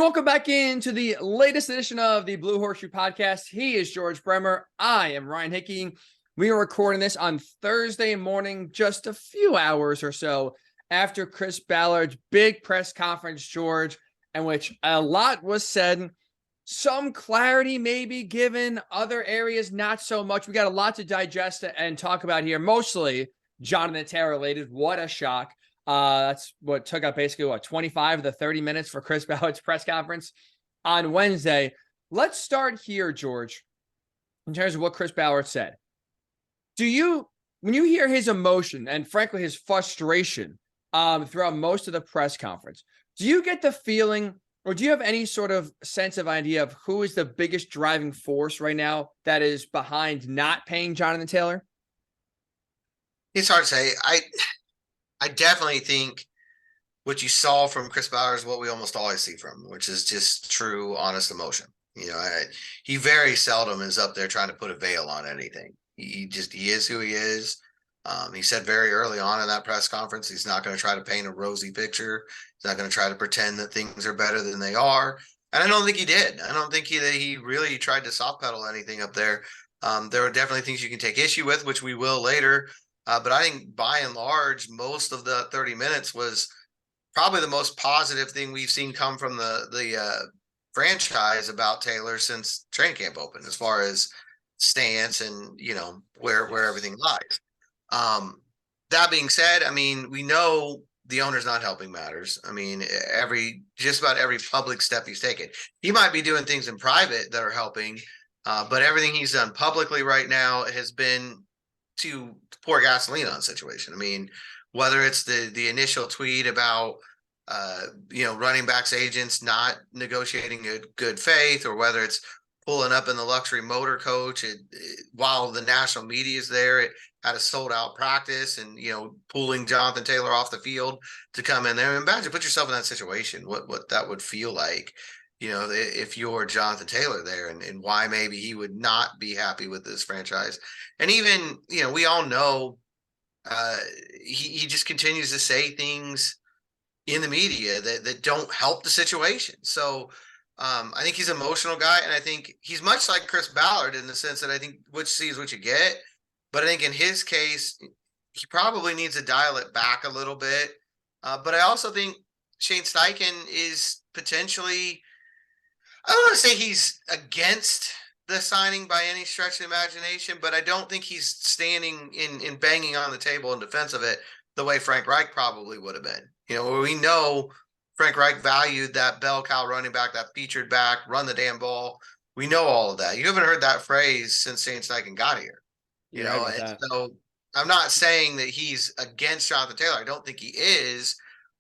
welcome back into the latest edition of the Blue Horseshoe podcast. He is George Bremer. I am Ryan Hickey. We are recording this on Thursday morning, just a few hours or so after Chris Ballard's big press conference, George, in which a lot was said. Some clarity may be given, other areas not so much. We got a lot to digest and talk about here, mostly Jonathan Taylor related. What a shock. That's what took up basically 25 of the 30 minutes for Chris Ballard's press conference on Wednesday. Let's start here, George, in terms of what Chris Ballard said. When you hear his emotion and frankly his frustration throughout most of the press conference, do you get the feeling, or do you have any sort of sense of idea of who is the biggest driving force right now that is behind not paying Jonathan Taylor? It's hard to say. I definitely think what you saw from Chris Ballard is what we almost always see from him, which is just true, honest emotion. You know, he very seldom is up there trying to put a veil on anything. He is who he is. He said very early on in that press conference, he's not going to try to paint a rosy picture. He's not going to try to pretend that things are better than they are. And I don't think he did. I don't think that he really tried to soft pedal anything up there. There are definitely things you can take issue with, which we will later. But I think by and large, most of the 30 minutes was probably the most positive thing we've seen come from the franchise about Taylor since training camp opened, as far as stance and, you know, where everything lies. That being said, I mean, we know the owner's not helping matters. I mean, just about every public step he's taken. He might be doing things in private that are helping, but everything he's done publicly right now has been to pour gasoline on the situation. I mean, whether it's the initial tweet about running backs agents not negotiating good faith, or whether it's pulling up in the luxury motor coach while the national media is there at a sold out practice, and pulling Jonathan Taylor off the field to come in there. Imagine, put yourself in that situation, what that would feel like, if you're Jonathan Taylor there, and why maybe he would not be happy with this franchise. And even, we all know he just continues to say things in the media that don't help the situation. So I think he's an emotional guy, and I think he's much like Chris Ballard in the sense that I think what you see is what you get. But I think in his case, he probably needs to dial it back a little bit. But I also think Shane Steichen is potentially, I don't want to say he's against the signing by any stretch of the imagination, but I don't think he's standing in banging on the table in defense of it the way Frank Reich probably would have been. We know Frank Reich valued that bell cow running back, that featured back, run the damn ball. We know all of that. You haven't heard that phrase since Shane Steichen got here. So I'm not saying that he's against Jonathan Taylor. I don't think he is,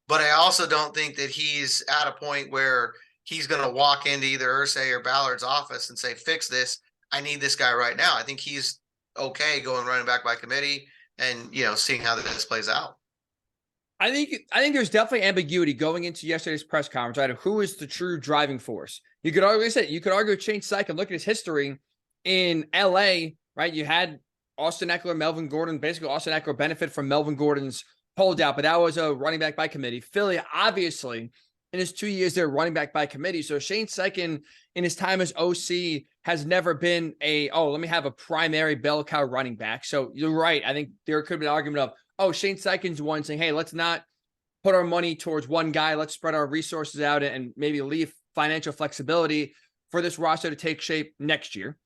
but I also don't think that he's at a point where he's going to walk into either Irsay or Ballard's office and say, fix this. I need this guy right now. I think he's okay going running back by committee and, seeing how this plays out. I think there's definitely ambiguity going into yesterday's press conference, right, of who is the true driving force. You could argue with Shane Steichen. Look at his history in LA, right? You had Austin Eckler, Melvin Gordon. Basically, Austin Eckler benefited from Melvin Gordon's holdout, but that was a running back by committee. Philly, obviously, in his 2 years there, running back by committee. So Shane Steichen, in his time as OC, has never been let me have a primary bell cow running back. So you're right. I think there could be an argument of, Shane Steichen's one saying, hey, let's not put our money towards one guy. Let's spread our resources out and maybe leave financial flexibility for this roster to take shape next year.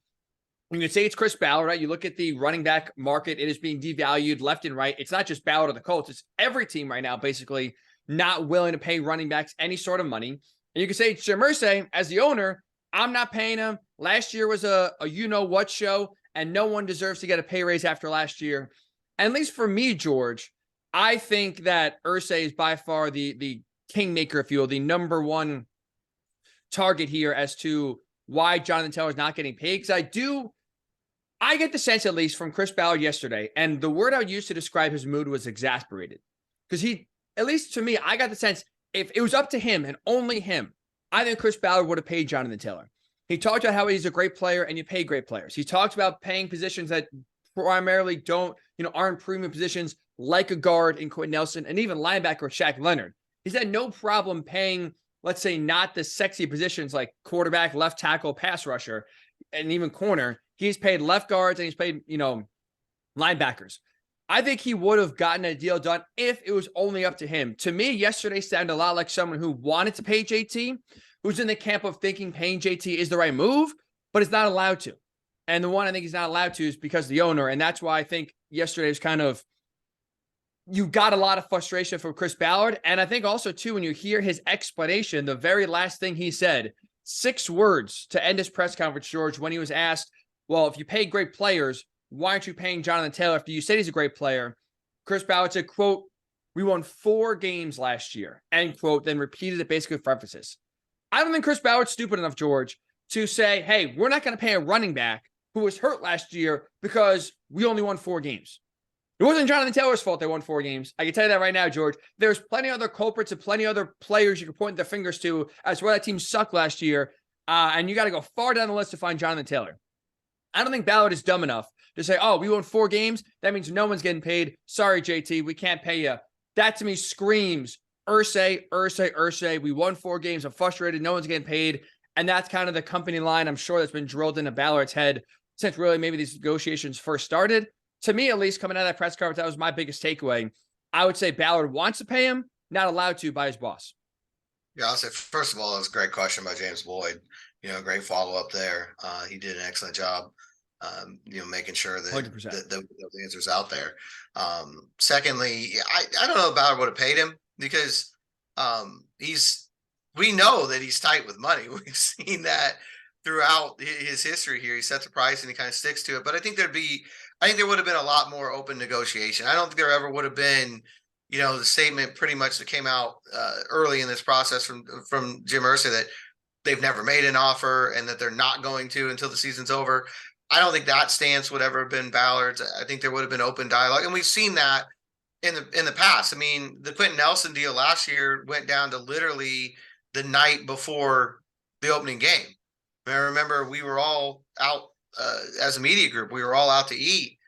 You could say it's Chris Ballard, right? You look at the running back market, it is being devalued left and right. It's not just Ballard or the Colts. It's every team right now, basically, not willing to pay running backs any sort of money. And you can say Jim Irsay, as the owner, I'm not paying him. Last year was a you-know-what show, and no one deserves to get a pay raise after last year. And at least for me, George, I think that Irsay is by far the kingmaker, if you will, the number one target here as to why Jonathan Taylor is not getting paid. Because I get the sense, at least from Chris Ballard yesterday, and the word I would use to describe his mood was exasperated. Because at least to me, I got the sense, if it was up to him and only him, I think Chris Ballard would have paid Jonathan Taylor. He talked about how he's a great player and you pay great players. He talked about paying positions that primarily aren't premium positions, like a guard in Quentin Nelson and even linebacker Shaq Leonard. He's had no problem paying let's say, not the sexy positions like quarterback, left tackle, pass rusher, and even corner. He's paid left guards and he's paid, linebackers. I think he would have gotten a deal done if it was only up to him. To me, yesterday sounded a lot like someone who wanted to pay JT, who's in the camp of thinking paying JT is the right move, but is not allowed to. And the one I think he's not allowed to is because of the owner. And that's why I think yesterday was kind of, you got a lot of frustration from Chris Ballard. And I think also, too, when you hear his explanation, the very last thing he said, 6 words to end his press conference, George, when he was asked, well, if you pay great players, why aren't you paying Jonathan Taylor after you said he's a great player? Chris Ballard said, quote, we won 4 games last year, end quote, then repeated it basically for emphasis. I don't think Chris Ballard's stupid enough, George, to say, hey, we're not going to pay a running back who was hurt last year because we only won 4 games. It wasn't Jonathan Taylor's fault they won 4 games. I can tell you that right now, George. There's plenty of other culprits and plenty of other players you can point their fingers to as to why that team sucked last year. And you got to go far down the list to find Jonathan Taylor. I don't think Ballard is dumb enough to say, oh, we won 4 games. That means no one's getting paid. Sorry, JT, we can't pay you. That to me screams, Ursay. We won 4 games. I'm frustrated. No one's getting paid. And that's kind of the company line, I'm sure, that's been drilled into Ballard's head since really maybe these negotiations first started. To me, at least, coming out of that press conference, that was my biggest takeaway. I would say Ballard wants to pay him, not allowed to by his boss. Yeah, I'll say, first of all, it was a great question by James Boyd. Great follow-up there. He did an excellent job, making sure that the answer's out there. Secondly, I don't know if Ballard would have paid him because we know that he's tight with money. We've seen that throughout his history here. He sets a price and he kind of sticks to it. But I think there would have been a lot more open negotiation. I don't think there ever would have been, the statement pretty much that came out early in this process from Jim Irsay that they've never made an offer and that they're not going to until the season's over. I don't think that stance would ever have been Ballard's. I think there would have been open dialogue. And we've seen that in the past. I mean, the Quentin Nelson deal last year went down to literally the night before the opening game. I remember we were all out as a media group. We were all out to eat,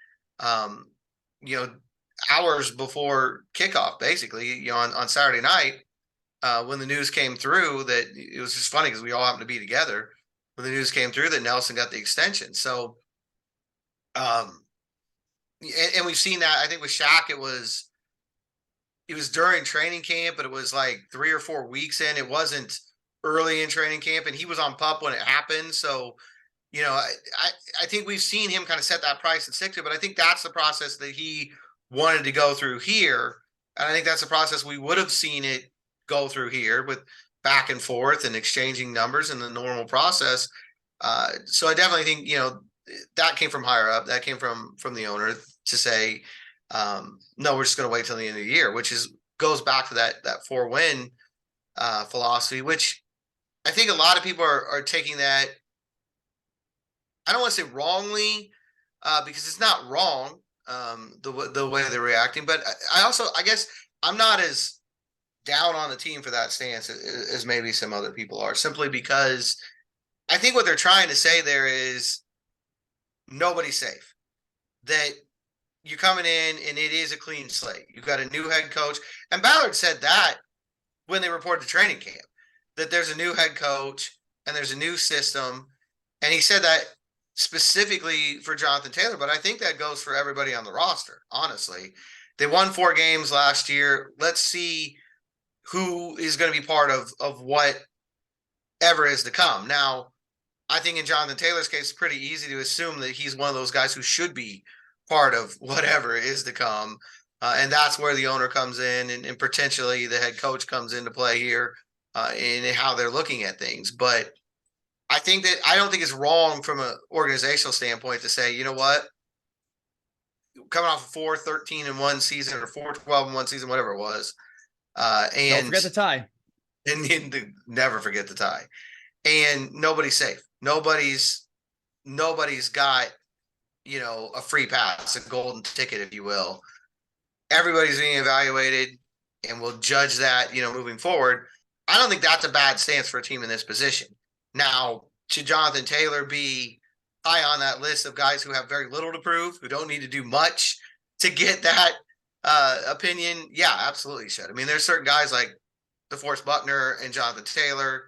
hours before kickoff, basically, on Saturday night when the news came through that it was just funny because we all happened to be together when the news came through that Nelson got the extension. So, and we've seen that, I think with Shaq, it was during training camp, but it was like 3 or 4 weeks in. It wasn't early in training camp, and he was on PUP when it happened. So, I think we've seen him kind of set that price and stick to it, but I think that's the process that he wanted to go through here. And I think that's the process we would have seen it go through here with back and forth and exchanging numbers in the normal process. So I definitely think, that came from higher up. That came from the owner to say, no, we're just going to wait till the end of the year, which goes back to that 4-win philosophy, which I think a lot of people are taking that. I don't want to say wrongly, because it's not wrong, the way they're reacting. But I guess I'm not as down on the team for that stance as maybe some other people are, simply because I think what they're trying to say there is nobody's safe. That you're coming in and it is a clean slate. You've got a new head coach. And Ballard said that when they reported to training camp, that there's a new head coach and there's a new system. And he said that specifically for Jonathan Taylor, but I think that goes for everybody on the roster, honestly. They won 4 games last year. Let's see who is going to be part of whatever is to come. Now, I think in Jonathan Taylor's case, it's pretty easy to assume that he's one of those guys who should be part of whatever is to come. And that's where the owner comes in and potentially the head coach comes into play here in how they're looking at things. But I don't think it's wrong from an organizational standpoint to say, you know what, coming off a 4-13-1 season or 4-12-1 season, whatever it was. And don't forget the tie. And never forget the tie. And nobody's safe. Nobody's got, a free pass, a golden ticket, if you will. Everybody's being evaluated, and we'll judge that, moving forward. I don't think that's a bad stance for a team in this position. Now, should Jonathan Taylor be high on that list of guys who have very little to prove, who don't need to do much to get that opinion? Yeah, absolutely should. I mean, there's certain guys like DeForest Buckner and Jonathan Taylor,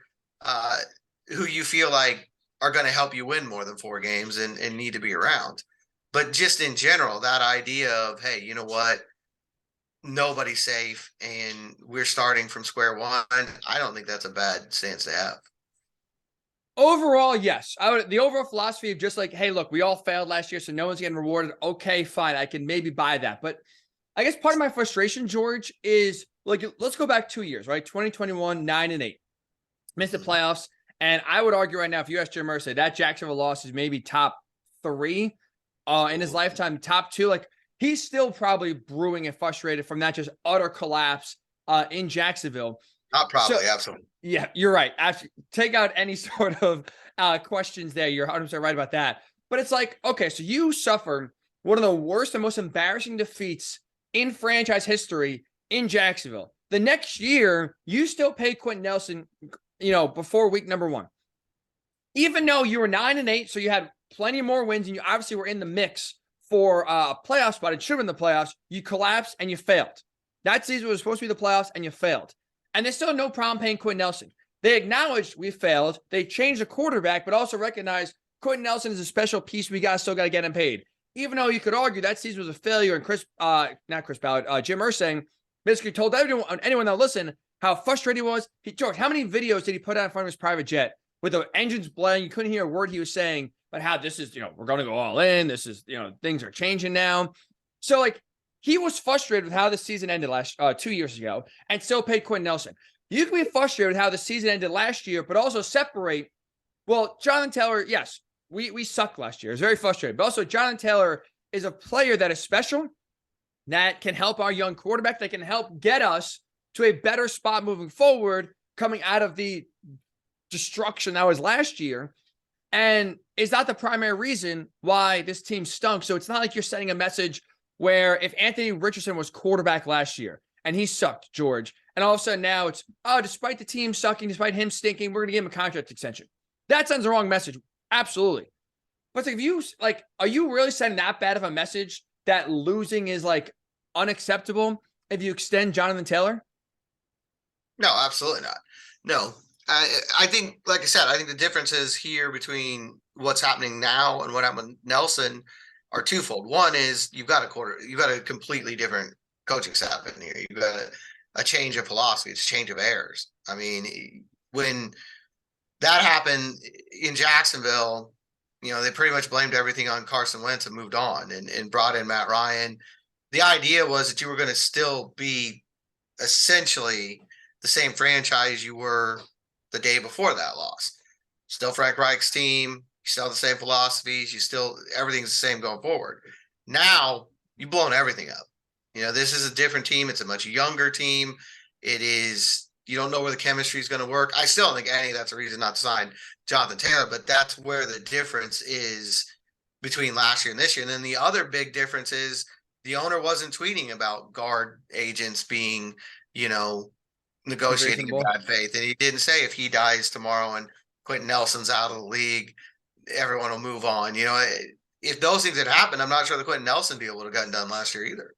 who you feel like are going to help you win more than 4 games and need to be around. But just in general, that idea of, hey, you know what? Nobody's safe and we're starting from square one. I don't think that's a bad stance to have. Overall, yes. The overall philosophy of just like, hey, look, we all failed last year, so no one's getting rewarded. Okay, fine. I can maybe buy that. But I guess part of my frustration, George, is like, let's go back 2 years, right? 2021, 9-8. Missed the playoffs. And I would argue right now, if you ask Jim Irsay, that Jacksonville loss is maybe top 3 in his lifetime, top 2. Like, he's still probably brewing and frustrated from that just utter collapse in Jacksonville. Not probably, absolutely. Yeah, you're right. Actually, take out any sort of questions there. You're 100% right about that. But it's like, okay, so you suffered one of the worst and most embarrassing defeats in franchise history in Jacksonville. The next year, you still paid Quentin Nelson, before week number 1. Even though you were 9-8, so you had plenty more wins, and you obviously were in the mix for a playoff spot. It should have been the playoffs. You collapsed and you failed. That season was supposed to be the playoffs, and you failed. And there's still no problem paying Quentin Nelson. They acknowledged we failed. They changed the quarterback, but also recognized Quentin Nelson is a special piece. We still got to get him paid. Even though you could argue that season was a failure, and Jim Irsay basically told anyone that listened how frustrated he was. George, how many videos did he put out in front of his private jet with the engines blaring? You couldn't hear a word he was saying, but how this is, we're going to go all in. This is, things are changing now. So like, he was frustrated with how the season ended 2 years ago and still paid Quentin Nelson. You can be frustrated with how the season ended last year, but also separate. Well, Jonathan Taylor, yes, we sucked last year. It's very frustrating. But also, Jonathan Taylor is a player that is special, that can help our young quarterback, that can help get us to a better spot moving forward, coming out of the destruction that was last year. And is not the primary reason why this team stunk. So it's not like you're sending a message where if Anthony Richardson was quarterback last year and he sucked, George, and all of a sudden now it's, despite the team sucking, despite him stinking, we're going to give him a contract extension. That sends the wrong message. Absolutely. But if you, are you really sending that bad of a message that losing is unacceptable if you extend Jonathan Taylor? No, absolutely not. No, I think, like I said, I think the differences here between what's happening now and what happened with Nelson are twofold. One is you've got a completely different coaching staff in here. You've got a change of philosophy. It's a change of airs. I mean, when that happened in Jacksonville, they pretty much blamed everything on Carson Wentz and moved on and brought in Matt Ryan. The idea was that you were going to still be essentially the same franchise you were the day before that loss. Still Frank Reich's team. You still have the same philosophies. Everything's the same going forward. Now you've blown everything up. This is a different team. It's a much younger team. You don't know where the chemistry is going to work. I still don't think that's a reason not to sign Jonathan Taylor, but that's where the difference is between last year and this year. And then the other big difference is the owner wasn't tweeting about guard agents being, negotiating in bad faith. And he didn't say if he dies tomorrow and Quentin Nelson's out of the league, everyone will move on. If those things had happened, I'm not sure the Quentin Nelson deal would have gotten done last year either.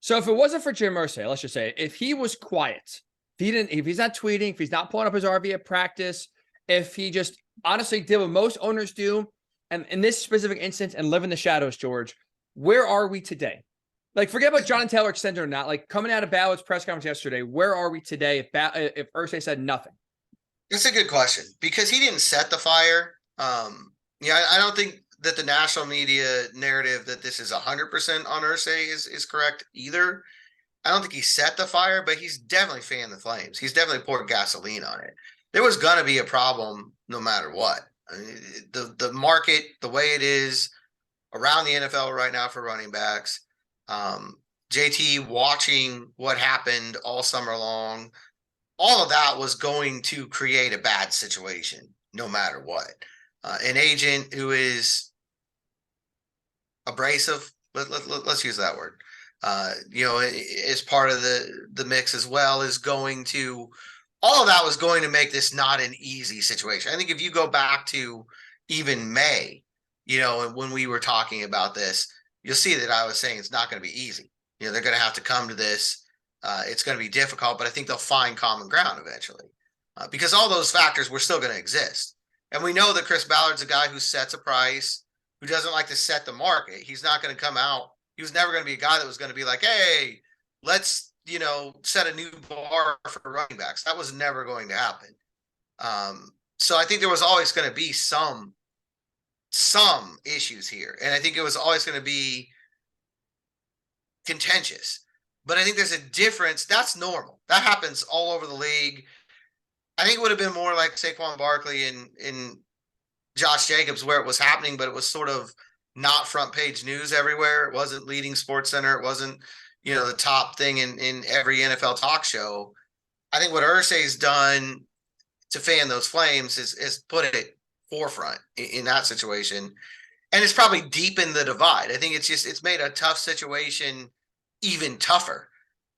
So if it wasn't for Jim Irsay, let's just say, if he was quiet, if he's not tweeting, if he's not pulling up his RV at practice, if he just honestly did what most owners do, and in this specific instance, and live in the shadows, George, where are we today? Forget about Jonathan Taylor extended or not. Coming out of Ballard's press conference yesterday, where are we today if Irsay said nothing? It's a good question because he didn't set the fire. I don't think that the national media narrative that this is 100% on Irsay is correct either. I don't think he set the fire, but he's definitely fanned the flames. He's definitely poured gasoline on it. There was going to be a problem no matter what. I mean, the market, the way it is around the NFL right now for running backs, JT watching what happened all summer long, all of that was going to create a bad situation no matter what. An agent who is abrasive, let's use that word, as part of the mix as well, is going to, all of that was going to make this not an easy situation. I think if you go back to even May, when we were talking about this, you'll see that I was saying it's not going to be easy. They're going to have to come to this it's going to be difficult, but I think they'll find common ground eventually because all those factors were still going to exist. And we know that Chris Ballard's a guy who sets a price, who doesn't like to set the market. He's not going to come out. He was never going to be a guy that was going to be like, hey, let's, set a new bar for running backs. That was never going to happen. So I think there was always going to be some issues here. And I think it was always going to be contentious. But I think there's a difference. That's normal. That happens all over the league. I think it would have been more like Saquon Barkley and Josh Jacobs where it was happening, but it was sort of not front page news everywhere. It wasn't leading Sports Center. It wasn't, the top thing in every NFL talk show. I think what Irsay's done to fan those flames is put it forefront in that situation. And it's probably deepened the divide. I think it's made a tough situation even tougher.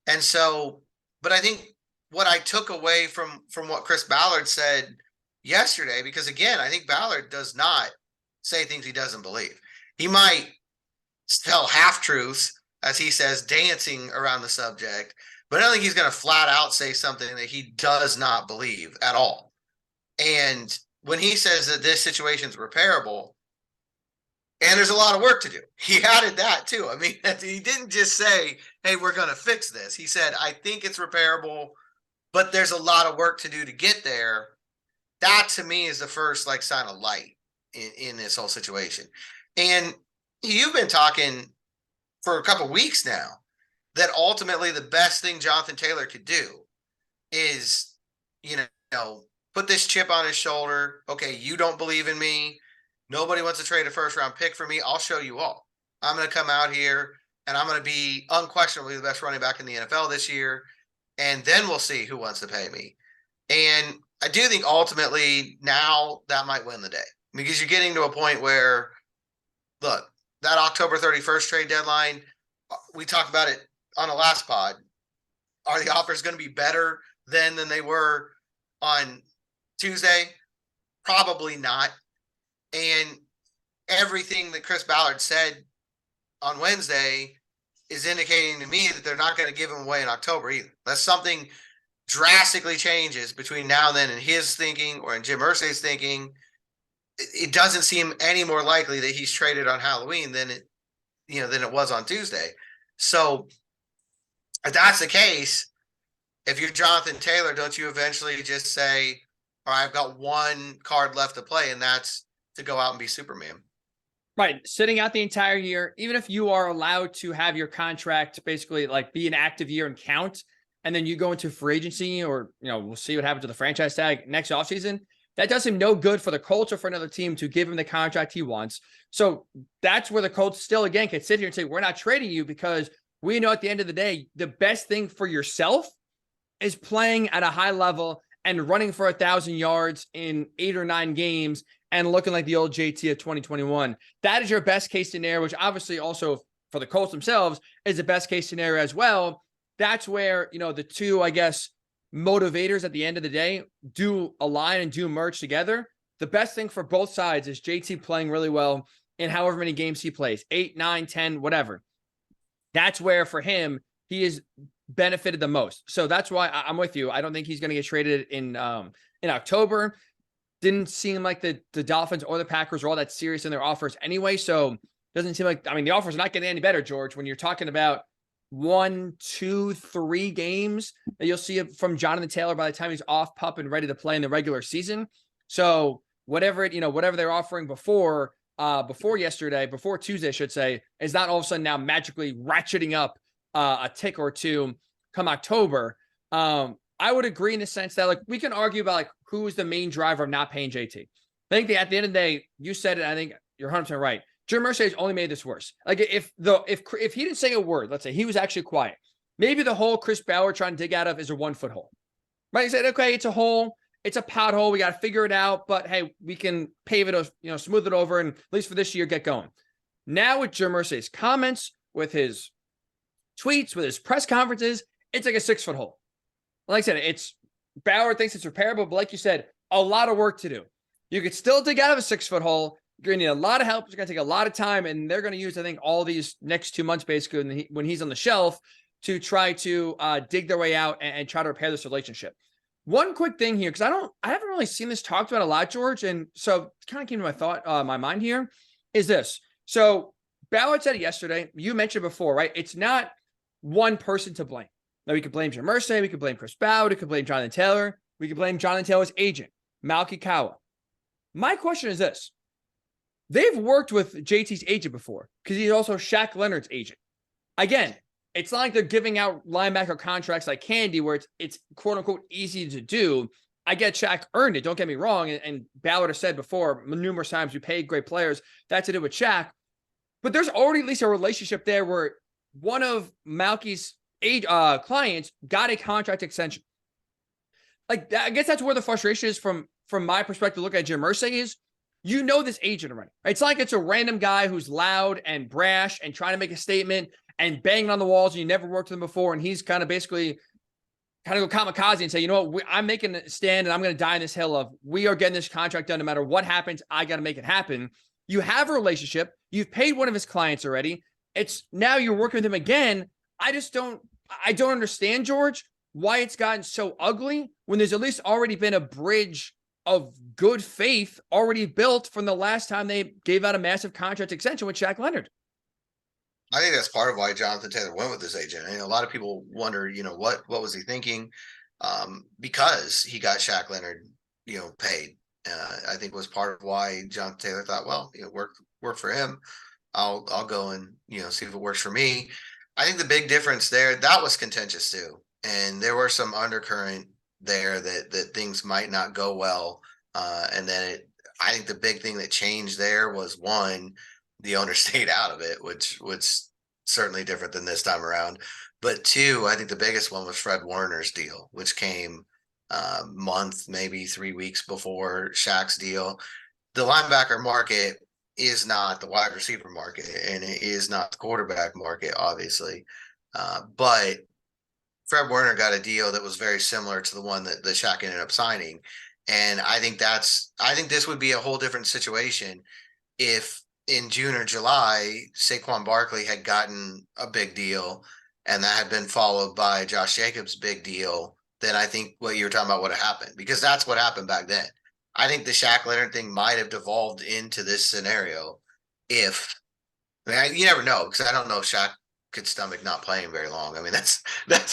And so, but I think what I took away from what Chris Ballard said yesterday, because again, I think Ballard does not say things he doesn't believe. He might tell half truths, as he says, dancing around the subject, but I don't think he's going to flat out say something that he does not believe at all. And when he says that this situation is repairable, and there's a lot of work to do, he added that too. I mean, he didn't just say, hey, we're going to fix this. He said, I think it's repairable, but there's a lot of work to do to get there. That to me is the first sign of light in this whole situation. And you've been talking for a couple of weeks now that ultimately the best thing Jonathan Taylor could do is, put this chip on his shoulder. Okay, you don't believe in me. Nobody wants to trade a first round pick for me. I'll show you all. I'm going to come out here and I'm going to be unquestionably the best running back in the NFL this year. And then we'll see who wants to pay me. And I do think ultimately now that might win the day, because you're getting to a point where, look, that October 31st trade deadline, we talked about it on the last pod. Are the offers going to be better than they were on Tuesday? Probably not. And everything that Chris Ballard said on Wednesday is indicating to me that they're not going to give him away in October either. That's something drastically changes between now and then in his thinking or in Jim Irsay's thinking. It doesn't seem any more likely that he's traded on Halloween than it was on Tuesday. So if that's the case, if you're Jonathan Taylor, don't you eventually just say, all right, I've got one card left to play, and that's to go out and be Superman? Right. Sitting out the entire year, even if you are allowed to have your contract basically be an active year and count, and then you go into free agency or, we'll see what happens to the franchise tag next offseason. That does him no good for the Colts or for another team to give him the contract he wants. So that's where the Colts still, again, can sit here and say, we're not trading you, because we know at the end of the day, the best thing for yourself is playing at a high level and running for 1,000 yards in 8 or 9 games and looking like the old JT of 2021. That is your best case scenario, which obviously also for the Colts themselves is the best case scenario as well. That's where, the two, I guess, motivators at the end of the day do align and do merge together. The best thing for both sides is JT playing really well in however many games he plays, 8, 9, 10, whatever. That's where for him, he is benefited the most. So that's why I'm with you. I don't think he's going to get traded in October. Didn't seem like the Dolphins or the Packers are all that serious in their offers anyway. So doesn't seem like, the offers are not getting any better, George, when you're talking about 1, 2, 3 games that you'll see from Jonathan Taylor by the time he's off pup and ready to play in the regular season. So whatever they're offering before yesterday, before Tuesday, I should say, is not all of a sudden now magically ratcheting up a tick or two come October. I would agree in the sense that we can argue about who is the main driver of not paying JT. I think that at the end of the day, you said it. I think you're 100% right. Jim Irsay's only made this worse. If he didn't say a word, let's say he was actually quiet, maybe the hole Chris Ballard trying to dig out of is a 1-foot hole. Right? He said, okay, it's a hole, it's a pothole, we got to figure it out, but hey, we can pave it, smooth it over, and at least for this year, get going. Now with Jim Irsay's comments, with his tweets, with his press conferences, it's like a 6-foot hole. Like I said, Ballard thinks it's repairable, but like you said, a lot of work to do. You could still dig out of a 6-foot hole. You're going to need a lot of help. It's going to take a lot of time, and they're going to use, I think, all these next 2 months basically when he's on the shelf to try to dig their way out and try to repair this relationship. One quick thing here, because I haven't really seen this talked about a lot, George, and so it kind of came to my mind here, is this. So Ballard said it yesterday. You mentioned before, right? It's not one person to blame. Now, we could blame Jim Irsay, we could blame Chris Ballard, we could blame Jonathan Taylor, we could blame Jonathan Taylor's agent, Malky Kawa. My question is this. They've worked with JT's agent before because he's also Shaq Leonard's agent. Again, it's not like they're giving out linebacker contracts like candy where it's quote unquote easy to do. I get Shaq earned it. Don't get me wrong. And Ballard has said before numerous times, we paid great players. That's to do with Shaq. But there's already at least a relationship there where one of Malky's clients got a contract extension. Like, I guess that's where the frustration is from my perspective. Look at Jim Irsay is, you know, this agent already. It's not like it's a random guy who's loud and brash and trying to make a statement and banging on the walls and you never worked with him before. And he's kind of basically go kamikaze and say, you know what, I'm making a stand and I'm going to die in this hill of we are getting this contract done no matter what happens. I got to make it happen. You have a relationship. You've paid one of his clients already. It's now you're working with him again. I don't understand, George, why it's gotten so ugly when there's at least already been a bridge of good faith already built from the last time they gave out a massive contract extension with Shaq Leonard. I think that's part of why Jonathan Taylor went with this agent. And a lot of people wonder, what was he thinking? Because he got Shaq Leonard, paid. I think was part of why Jonathan Taylor thought, well, work for him. I'll go and see if it works for me. I think the big difference there, that was contentious too, and there were some undercurrent there that things might not go well. And then I think the big thing that changed there was one, the owner stayed out of it, which was certainly different than this time around. But two, I think the biggest one was Fred Warner's deal, which came month, maybe 3 weeks before Shaq's deal. The linebacker market is not the wide receiver market, and it is not the quarterback market, obviously. But Fred Warner got a deal that was very similar to the one that Shaq ended up signing. And I think this would be a whole different situation if in June or July, Saquon Barkley had gotten a big deal and that had been followed by Josh Jacobs' big deal. Then I think what you were talking about would have happened, because that's what happened back then. I think the Shaq Leonard thing might have devolved into this scenario you never know, because I don't know if Shaq could stomach not playing very long. I mean, that's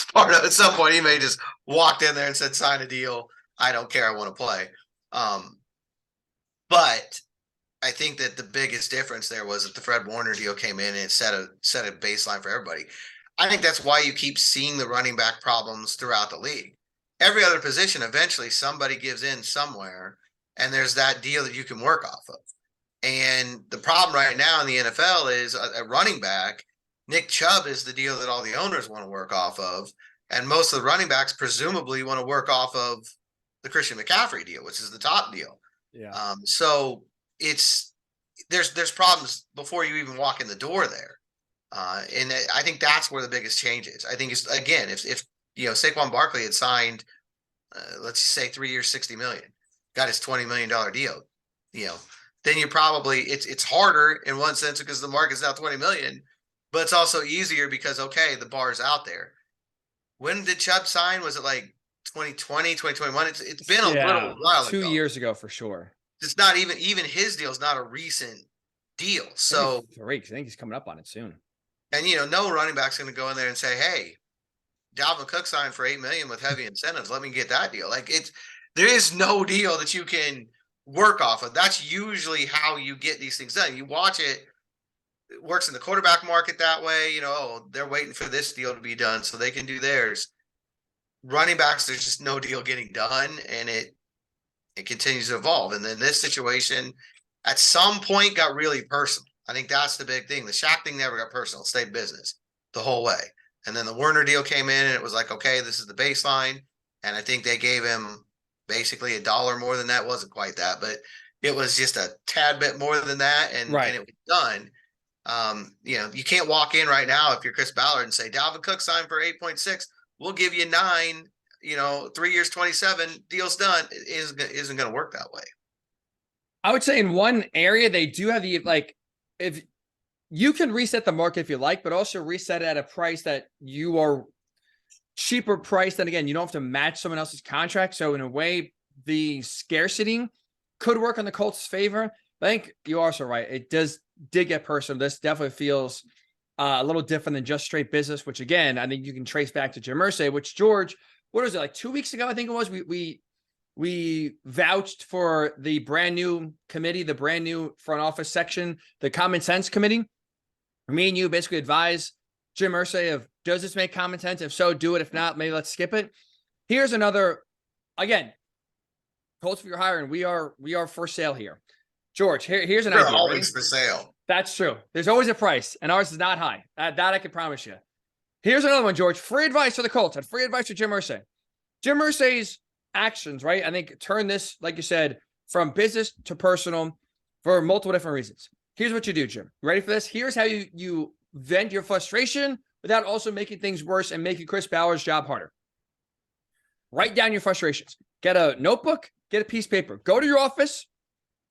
part of it. At some point, he may just walked in there and said, sign a deal. I don't care. I want to play. But I think that the biggest difference there was that the Fred Warner deal came in and set a baseline for everybody. I think that's why you keep seeing the running back problems throughout the league. Every other position, eventually somebody gives in somewhere, and there's that deal that you can work off of. And the problem right now in the NFL is a running back. Nick Chubb is the deal that all the owners want to work off of. And most of the running backs presumably want to work off of the Christian McCaffrey deal, which is the top deal. Yeah. So there's problems before you even walk in the door there. And I think that's where the biggest change is. I think it's, again, if Saquon Barkley had signed, let's just say 3 years, $60 million, got his $20 million deal, then you probably, it's harder in one sense because the market's now 20 million, but it's also easier because, okay, the bar's out there. When did Chubb sign? Was it like 2020, 2021? It's been a little while 2 ago. years ago for sure. It's not even his deal is not a recent deal. So I think he's coming up on it soon. And no running back's going to go in there and say, "Hey, Dalvin Cook signed for $8 million with heavy incentives. Let me get that deal." Like there is no deal that you can work off of. That's usually how you get these things done. You watch it. It works in the quarterback market that way. They're waiting for this deal to be done so they can do theirs. Running backs, there's just no deal getting done, and it continues to evolve. And then this situation, at some point, got really personal. I think that's the big thing. The Shaq thing never got personal. It stayed business the whole way. And then the Warner deal came in, and it was like, okay, this is the baseline. And I think they gave him basically $1 more than that. It wasn't quite that, but it was just a tad bit more than that. And it was done. You can't walk in right now if you're Chris Ballard and say, Dalvin Cook signed for 8.6. We'll give you 9, 3 years, 27, deal's done. It isn't going to work that way. I would say in one area, they do have if you can reset the market if you like, but also reset it at a price that you are cheaper price. Then again, you don't have to match someone else's contract. So in a way, the scarcity could work on the Colts' favor. I think you're also right. It did get personal. This definitely feels a little different than just straight business, which again, I think you can trace back to Jim Irsay, which George, what was it, like 2 weeks ago? I think it was. We vouched for the brand new committee, the brand new front office section, the common sense committee. Me and you basically advise Jim Irsay of, does this make common sense? If so, do it. If not, maybe let's skip it. Here's another, again, Colts for your hiring. We are for sale here. George, here's an They're idea. always for sale. That's true. There's always a price, and ours is not high. That I can promise you. Here's another one, George. Free advice for the Colts and free advice for Jim Irsay. Jim Irsay's actions, right? I think turn this, like you said, from business to personal for multiple different reasons. Here's what you do, Jim. Ready for this? Here's how you vent your frustration without also making things worse and making Chris Ballard's job harder. Write down your frustrations. Get a notebook, get a piece of paper. Go to your office,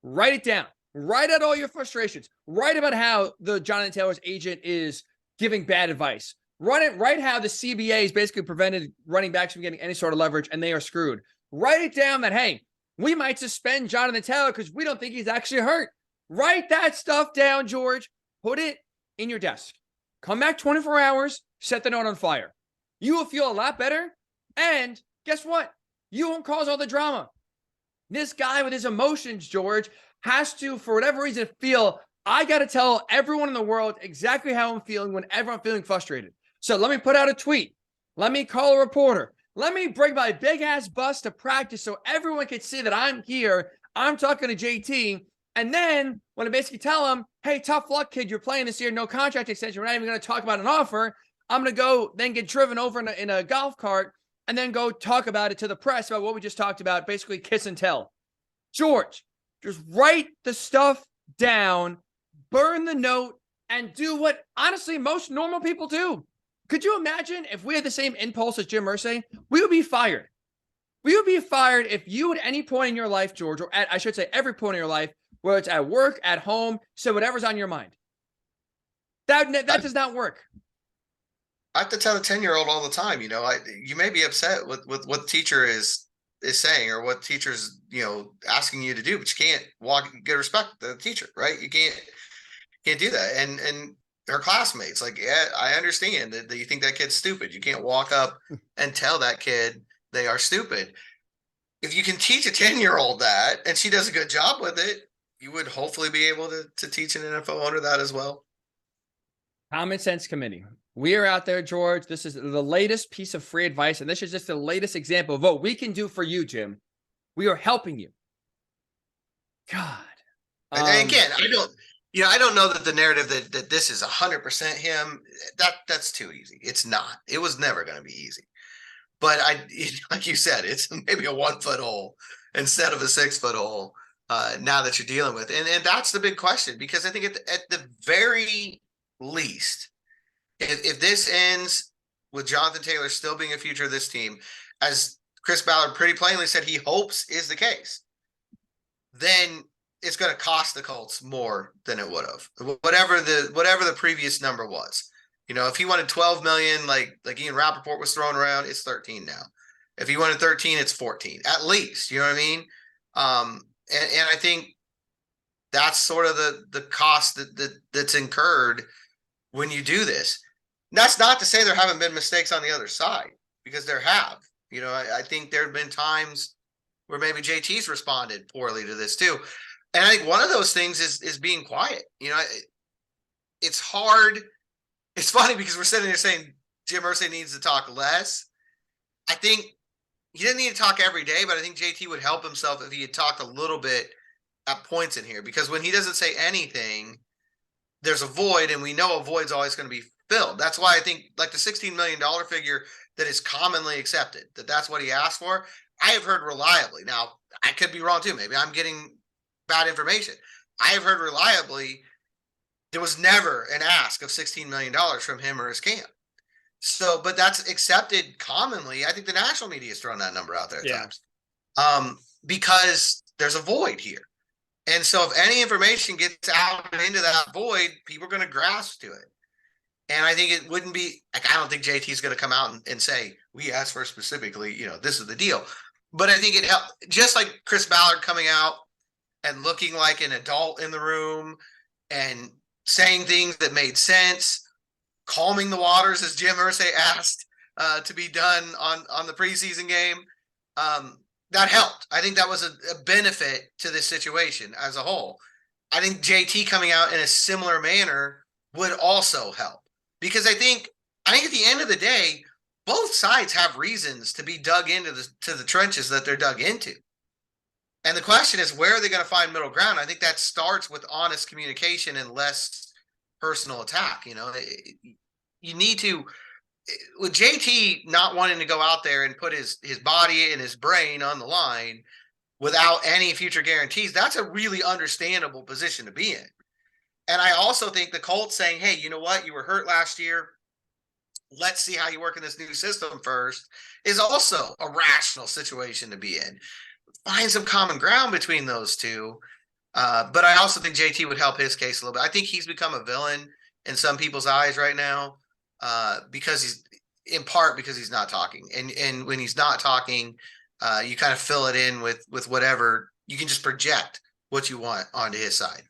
write it down. Write out all your frustrations. Write about how the Jonathan Taylor's agent is giving bad advice. Write how the CBA has basically prevented running backs from getting any sort of leverage and they are screwed. Write it down that, hey, we might suspend Jonathan Taylor because we don't think he's actually hurt. Write that stuff down, George. Put it in your desk. Come back 24 hours, set the note on fire. You will feel a lot better. And guess what? You won't cause all the drama. This guy with his emotions, George, has to, for whatever reason, feel, I got to tell everyone in the world exactly how I'm feeling whenever I'm feeling frustrated. So let me put out a tweet. Let me call a reporter. Let me bring my big-ass bus to practice so everyone can see that I'm here. I'm talking to JT. And then when I basically tell him, hey, tough luck, kid, you're playing this year, no contract extension. We're not even going to talk about an offer. I'm going to go then get driven over in a golf cart and then go talk about it to the press about what we just talked about, basically kiss and tell. George, just write the stuff down, burn the note, and do what, honestly, most normal people do. Could you imagine if we had the same impulse as Jim Irsay? We would be fired. We would be fired if you at any point in your life, George, or I should say every point in your life, whether it's at work, at home, so whatever's on your mind. That does not work. I have to tell the 10-year-old all the time, you may be upset with what the teacher is saying or what teacher's, asking you to do, but you can't get respect to the teacher, right? You can't do that. And her classmates, like, yeah, I understand that you think that kid's stupid. You can't walk up and tell that kid they are stupid. If you can teach a 10-year-old that, and she does a good job with it, you would hopefully be able to teach an NFL owner that as well. Common Sense Committee. We are out there, George. This is the latest piece of free advice, and this is just the latest example of what we can do for you, Jim. We are helping you. God. And again, I don't know that the narrative that this is 100% him, that's too easy. It's not. It was never going to be easy. But like you said, it's maybe a 1 foot hole instead of a 6 foot hole now that you're dealing with. And that's the big question, because I think at the very least, if this ends with Jonathan Taylor still being a future of this team, as Chris Ballard pretty plainly said he hopes is the case, then it's going to cost the Colts more than it would have. Whatever the previous number was. If he wanted 12 million, like Ian Rappaport was throwing around, it's 13 now. If he wanted 13, it's 14 at least. You know what I mean? And I think that's sort of the cost that's incurred when you do this. And that's not to say there haven't been mistakes on the other side, because there have. I think there have been times where maybe JT's responded poorly to this too. And I think one of those things is being quiet. It's hard. It's funny because we're sitting there saying Jim Irsay needs to talk less. I think he didn't need to talk every day, but I think JT would help himself if he had talked a little bit at points in here, because when he doesn't say anything, there's a void, and we know a void's always going to be filled. That's why I think like the $16 million figure that is commonly accepted, that's what he asked for. I have heard reliably. Now, I could be wrong too. Maybe I'm getting bad information. I have heard reliably there was never an ask of $16 million from him or his camp. So, but that's accepted commonly. I think the national media is throwing that number out there at times, because there's a void here. And so if any information gets out into that void, people are going to grasp to it. And I think it wouldn't be like, I don't think JT's going to come out and say, we asked for specifically, this is the deal. But I think it helped, just like Chris Ballard coming out and looking like an adult in the room and saying things that made sense, calming the waters, as Jim Irsay asked to be done on the preseason game. That helped. I think that was a benefit to this situation as a whole. I think JT coming out in a similar manner would also help, because I think at the end of the day, both sides have reasons to be dug into the trenches that they're dug into. And the question is, where are they going to find middle ground? I think that starts with honest communication and less personal attack. You need to, with JT not wanting to go out there and put his body and his brain on the line without any future guarantees, that's a really understandable position to be in. And I also think the Colts saying, hey, you know what? You were hurt last year. Let's see how you work in this new system first, is also a rational situation to be in. Find some common ground between those two. But I also think JT would help his case a little bit. I think he's become a villain in some people's eyes right now because he's not talking. And when he's not talking, you kind of fill it in with whatever. You can just project what you want onto his side.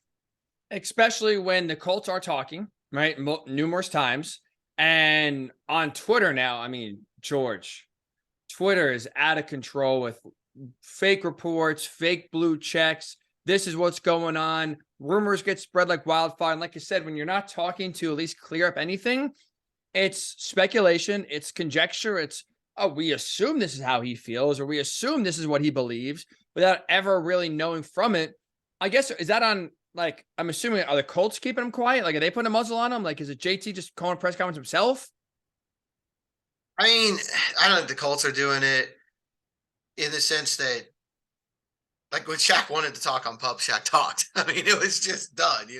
Especially when the Colts are talking, right? Numerous times. And on Twitter now, I mean, George, Twitter is out of control with fake reports, fake blue checks. This is what's going on. Rumors get spread like wildfire. And like I said, when you're not talking to at least clear up anything, it's speculation, it's conjecture, it's, oh, we assume this is how he feels, or we assume this is what he believes without ever really knowing from it. I guess, is that on, like, I'm assuming, are the Colts keeping him quiet? Like, are they putting a muzzle on him? Like, is it JT just calling a press conference himself? I mean, I don't think the Colts are doing it in the sense that, like, when Shaq wanted to talk on Pub, Shaq talked. I mean, it was just done. He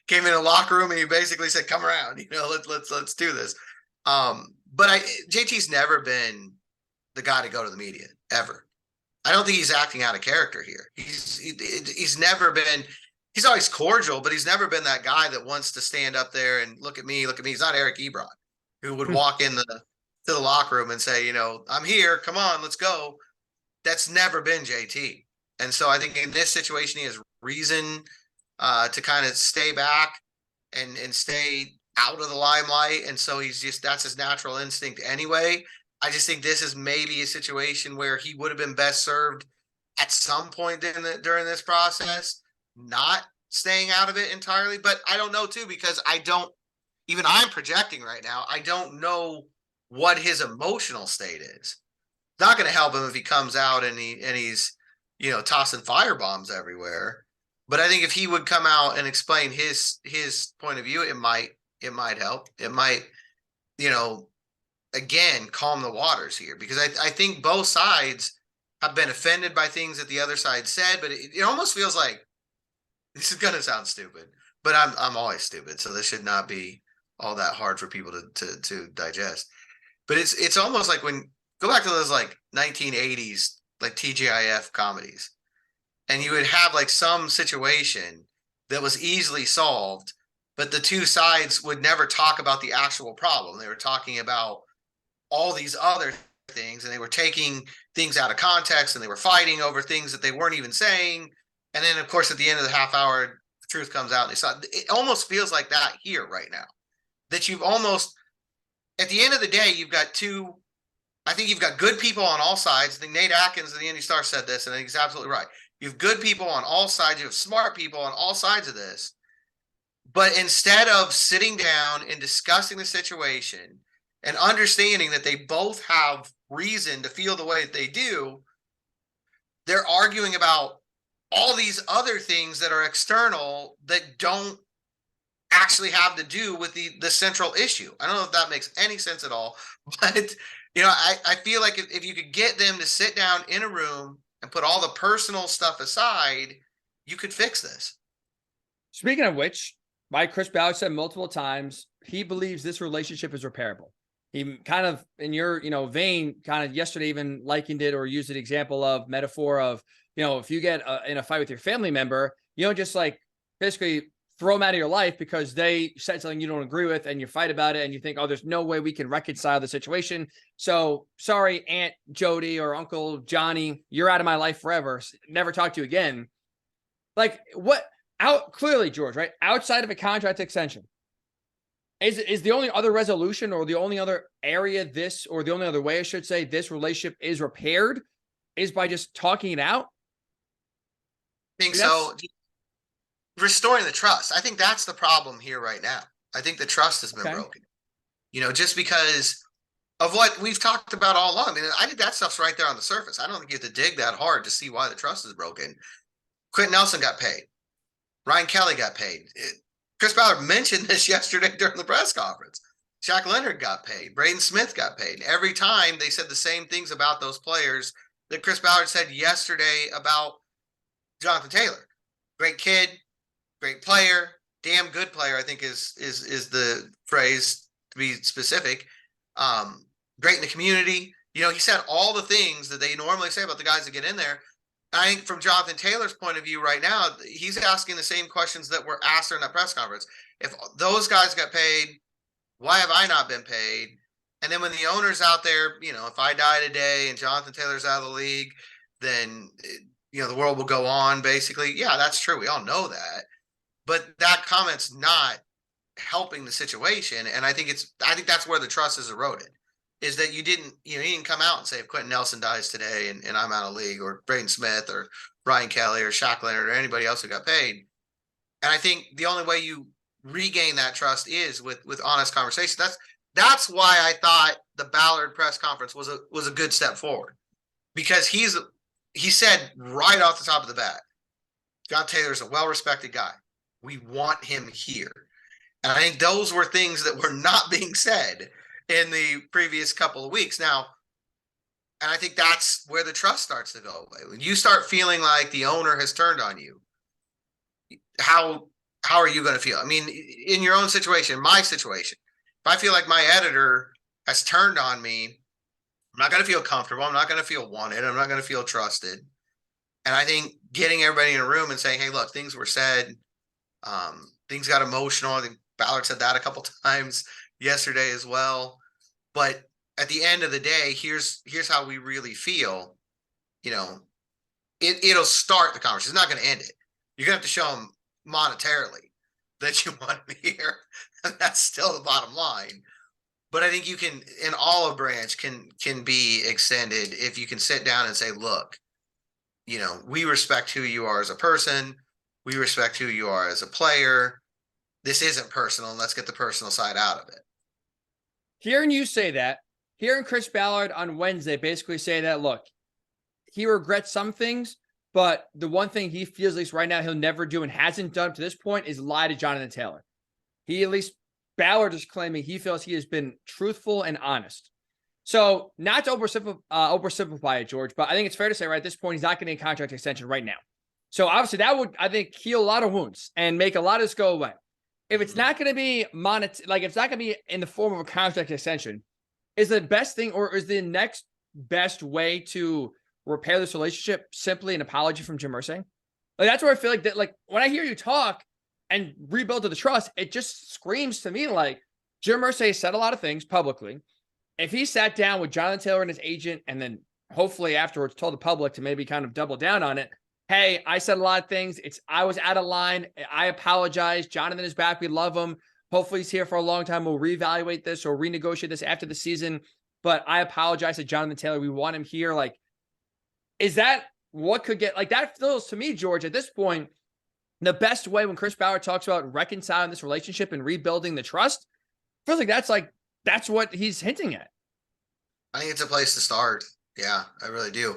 came in a locker room and he basically said, "Come around, let's do this." But JT's never been the guy to go to the media ever. I don't think he's acting out of character here. He's never been. He's always cordial, but he's never been that guy that wants to stand up there and look at me. He's not Eric Ebron, who would walk in to the locker room and say, "I'm here. Come on, let's go." That's never been JT. And so I think in this situation, he has reason to kind of stay back and stay out of the limelight. And so that's his natural instinct anyway. I just think this is maybe a situation where he would have been best served at some point during this process, not staying out of it entirely. But I don't know too, because I'm projecting right now. I don't know what his emotional state is. It's not going to help him if he comes out and he's, tossing firebombs everywhere. But I think if he would come out and explain his point of view, it might help. It might, again, calm the waters here, because I think both sides have been offended by things that the other side said, but it almost feels like, this is going to sound stupid, but I'm always stupid. So this should not be all that hard for people to digest. But it's almost like go back to those like 1980s, like TGIF comedies, and you would have like some situation that was easily solved, but the two sides would never talk about the actual problem. They were talking about all these other things, and they were taking things out of context, and they were fighting over things that they weren't even saying. And then, of course, at the end of the half hour, the truth comes out. And it almost feels like that here right now, that you've almost, at the end of the day, you've got I think you've got good people on all sides. I think Nate Atkins of the Indy Star said this, and I think he's absolutely right. You have good people on all sides. You have smart people on all sides of this. But instead of sitting down and discussing the situation and understanding that they both have reason to feel the way that they do, they're arguing about all these other things that are external that don't actually have to do with the central issue. I don't know if that makes any sense at all, but I feel like if you could get them to sit down in a room and put all the personal stuff aside, you could fix this. Speaking of which, Chris Ballard said multiple times, he believes this relationship is repairable. He kind of, in your, vein, kind of yesterday even likened it or used an example of metaphor of, if you get in a fight with your family member, you don't just like basically throw them out of your life because they said something you don't agree with and you fight about it and you think, oh, there's no way we can reconcile the situation. So sorry, Aunt Jody or Uncle Johnny, you're out of my life forever. Never talk to you again. Like clearly, George, right? Outside of a contract extension, is the only other resolution or the only other area or the only other way I should say this relationship is repaired is by just talking it out? I think so. Restoring the trust. I think that's the problem here right now. I think the trust has been broken. Just because of what we've talked about all along. I mean, I think that stuff's right there on the surface. I don't think you have to dig that hard to see why the trust is broken. Quentin Nelson got paid. Ryan Kelly got paid. Chris Ballard mentioned this yesterday during the press conference. Shaq Leonard got paid. Braden Smith got paid. Every time they said the same things about those players that Chris Ballard said yesterday about Jonathan Taylor. Great kid, great player, damn good player, I think is the phrase to be specific. Great in the community. He said all the things that they normally say about the guys that get in there. I think from Jonathan Taylor's point of view right now, he's asking the same questions that were asked during that press conference. If those guys got paid, why have I not been paid? And then when the owner's out there, if I die today and Jonathan Taylor's out of the league, then, the world will go on, basically. Yeah, that's true. We all know that. But that comment's not helping the situation. And I think that's where the trust is eroded. Is that you didn't come out and say if Quentin Nelson dies today and I'm out of league, or Braden Smith or Ryan Kelly or Shaq Leonard or anybody else who got paid. And I think the only way you regain that trust is with honest conversation. That's why I thought the Ballard press conference was a good step forward, because he said right off the top of the bat, John Taylor's a well-respected guy. We want him here. And I think those were things that were not being said in the previous couple of weeks. Now, and I think that's where the trust starts to go away. When you start feeling like the owner has turned on you, how are you going to feel? I mean, in your own situation, my situation, if I feel like my editor has turned on me, I'm not going to feel comfortable. I'm not going to feel wanted. I'm not going to feel trusted. And I think getting everybody in a room and saying, hey, look, things were said. Things got emotional. I think Ballard said that a couple times yesterday as well. But at the end of the day, here's how we really feel. It'll start the conversation. It's not going to end it. You're going to have to show them monetarily that you want them here. And that's still the bottom line. But I think you can, an olive branch can be extended if you can sit down and say, look, we respect who you are as a person. We respect who you are as a player. This isn't personal. Let's get the personal side out of it. Hearing you say that, hearing Chris Ballard on Wednesday basically say that, look, he regrets some things, but the one thing he feels, at least right now, he'll never do and hasn't done to this point is lie to Jonathan Taylor. Ballard is claiming he feels he has been truthful and honest. So not to oversimplify it, George, but I think it's fair to say right at this point, he's not getting a contract extension right now. So obviously that would, I think, heal a lot of wounds and make a lot of this go away. If it's not going to be if it's not going to be in the form of a contract extension, is the best thing, or is the next best way to repair this relationship simply an apology from Jim Irsay? That's where I feel like that. Like when I hear you talk and rebuild to the trust, it just screams to me like Jim Irsay said a lot of things publicly. If he sat down with Jonathan Taylor and his agent, and then hopefully afterwards told the public to maybe kind of double down on it. Hey, I said a lot of things. I was out of line. I apologize. Jonathan is back. We love him. Hopefully he's here for a long time. We'll reevaluate this or renegotiate this after the season. But I apologize to Jonathan Taylor. We want him here. Like, is that what could get, like, that feels to me, George, at this point, the best way when Chris Ballard talks about reconciling this relationship and rebuilding the trust, feels like that's what he's hinting at. I think it's a place to start. Yeah, I really do.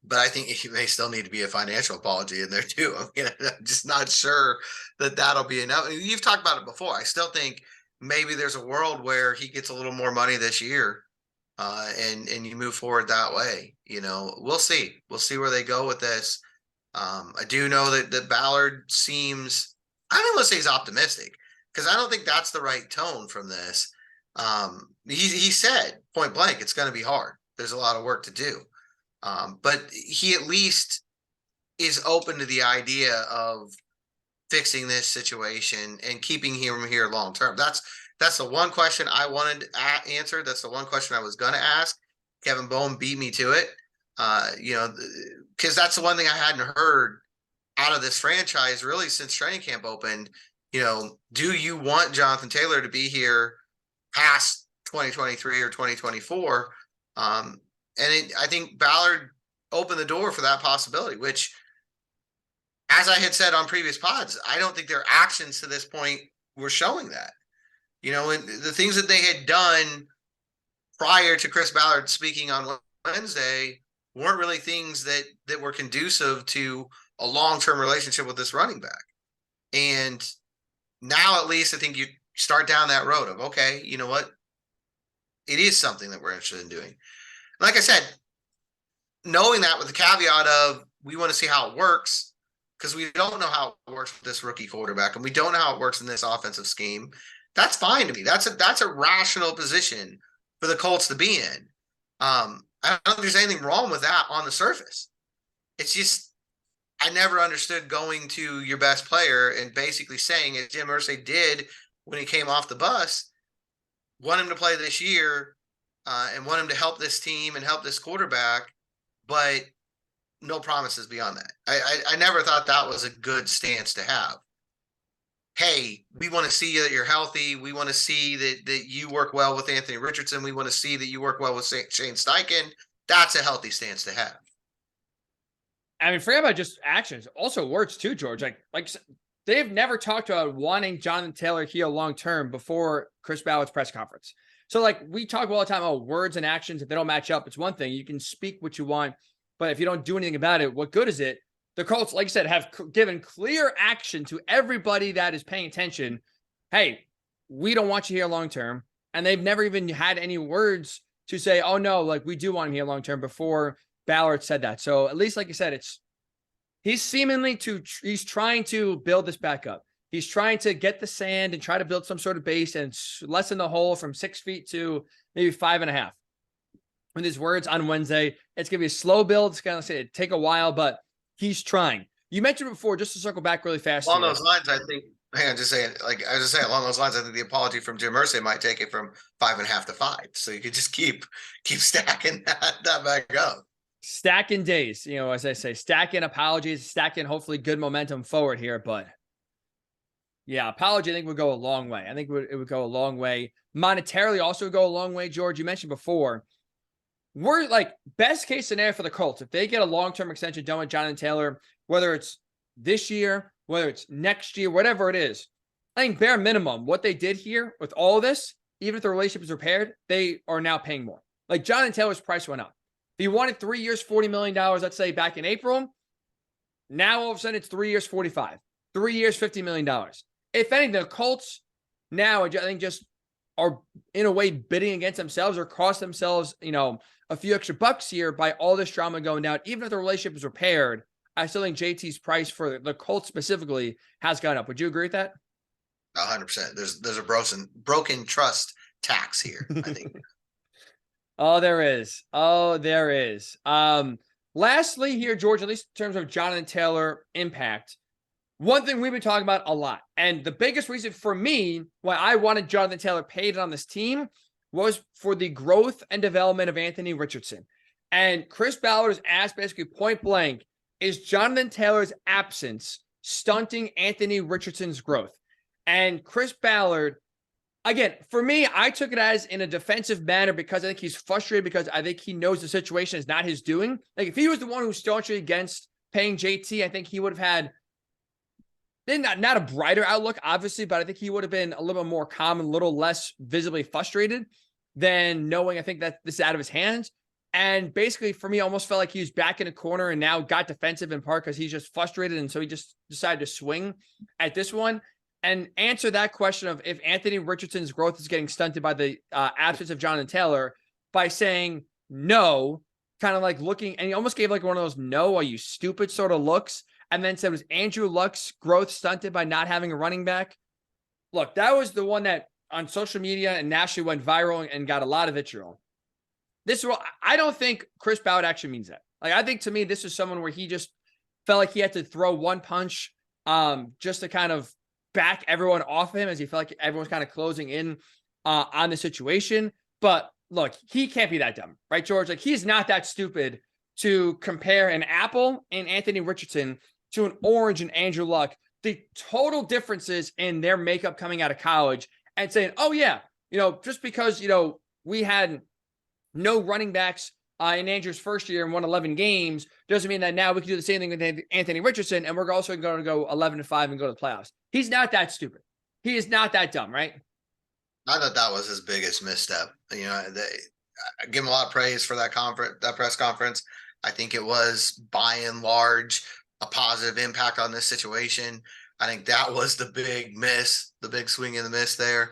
But I think he may still need to be a financial apology in there too. I mean, I'm just not sure that that'll be enough. You've talked about it before. I still think maybe there's a world where he gets a little more money this year, and you move forward that way. We'll see. We'll see where they go with this. I do know that Ballard seems, I don't want to say he's optimistic, because I don't think that's the right tone from this. He said point blank, it's going to be hard. There's a lot of work to do. But he at least is open to the idea of fixing this situation and keeping him here long term. That's the one question I wanted answered. That's the one question I was going to ask. Kevin Bowen beat me to it. Because that's the one thing I hadn't heard out of this franchise really since training camp opened. Do you want Jonathan Taylor to be here past 2023 or 2024? I think Ballard opened the door for that possibility, which, as I had said on previous pods, I don't think their actions to this point were showing that. And the things that they had done prior to Chris Ballard speaking on Wednesday weren't really things that were conducive to a long-term relationship with this running back. And now at least I think you start down that road of, okay, you know what? It is something that we're interested in doing. Like I said, knowing that with the caveat of we want to see how it works, because we don't know how it works with this rookie quarterback, and we don't know how it works in this offensive scheme. That's fine to me. That's a rational position for the Colts to be in. I don't think there's anything wrong with that on the surface. It's just I never understood going to your best player and basically saying, as Jim Irsay did when he came off the bus, want him to play this year and want him to help this team and help this quarterback, but no promises beyond that. I never thought that was a good stance to have. Hey, we want to see that you're healthy. We want to see that you work well with Anthony Richardson. We want to see that you work well with Shane Steichen. That's a healthy stance to have. I mean, forget about just actions. Also words too, George. Like they've never talked about wanting Jonathan Taylor here long-term before Chris Ballard's press conference. So like we talk all the time about words and actions. If they don't match up, it's one thing. You can speak what you want, but if you don't do anything about it, what good is it? The Colts, like I said, have given clear action to everybody that is paying attention. Hey, we don't want you here long-term. And they've never even had any words to say, oh no, like we do want him here long-term before Ballard said that. So at least, like you said, he's trying to build this back up. He's trying to get the sand and try to build some sort of base and lessen the hole from 6 feet to maybe 5.5. With his words on Wednesday, it's going to be a slow build. It's going to take a while, but he's trying. You mentioned before, just to circle back really fast. Along those lines, I think, along those lines, I think the apology from Jim Irsay might take it from 5.5 to 5. So you could just keep stacking that back up. Stacking days, as I say, stacking apologies, stacking hopefully good momentum forward here. But yeah, apology, I think would go a long way. I think it would go a long way. Monetarily also go a long way, George. You mentioned before, we're like best case scenario for the Colts. If they get a long-term extension done with Jonathan Taylor, whether it's this year, whether it's next year, whatever it is, I think bare minimum, what they did here with all of this, even if the relationship is repaired, they are now paying more. Like Jonathan Taylor's price went up. If you wanted 3 years, $40 million, let's say back in April, now all of a sudden it's 3 years, 45, 3 years, $50 million. If anything, the Colts now, I think, just are in a way bidding against themselves or cost themselves, a few extra bucks here by all this drama going down. Even if the relationship is repaired, I still think JT's price for the Colts specifically has gone up. Would you agree with that? 100%. There's a broken trust tax here, I think. Oh, there is. Lastly here, George, at least in terms of Jonathan Taylor impact, one thing we've been talking about a lot, and the biggest reason for me why I wanted Jonathan Taylor paid on this team was for the growth and development of Anthony Richardson. And Chris Ballard is asked basically point blank, is Jonathan Taylor's absence stunting Anthony Richardson's growth? And Chris Ballard, again, for me, I took it as in a defensive manner because I think he's frustrated because I think he knows the situation is not his doing. Like if he was the one who's staunchly against paying JT, I think he would have had not a brighter outlook, obviously, but I think he would have been a little bit more calm and a little less visibly frustrated than knowing I think that this is out of his hands. And basically, for me, almost felt like he was back in a corner and now got defensive in part because he's just frustrated. And so he just decided to swing at this one and answer that question of if Anthony Richardson's growth is getting stunted by the absence of Jonathan Taylor by saying no, kind of like looking, and he almost gave like one of those no, are you stupid sort of looks. And then said, was Andrew Luck's growth stunted by not having a running back? Look, that was the one that on social media and nationally went viral and got a lot of vitriol. I don't think Chris Ballard actually means that. Like, I think to me, this is someone where he just felt like he had to throw one punch just to kind of back everyone off of him, as he felt like everyone's kind of closing in on the situation. But look, he can't be that dumb, right, George? Like, he's not that stupid to compare an apple and Anthony Richardson to an orange and Andrew Luck. The total differences in their makeup coming out of college, and saying, oh yeah, just because, we had no running backs in Andrew's first year and won 11 games, doesn't mean that now we can do the same thing with Anthony Richardson, and we're also going to go 11-5 and go to the playoffs. He's not that stupid. He is not that dumb, right? I thought that was his biggest misstep. I give him a lot of praise for that press conference. I think it was by and large a positive impact on this situation. I think that was the big miss, the big swing and the miss there.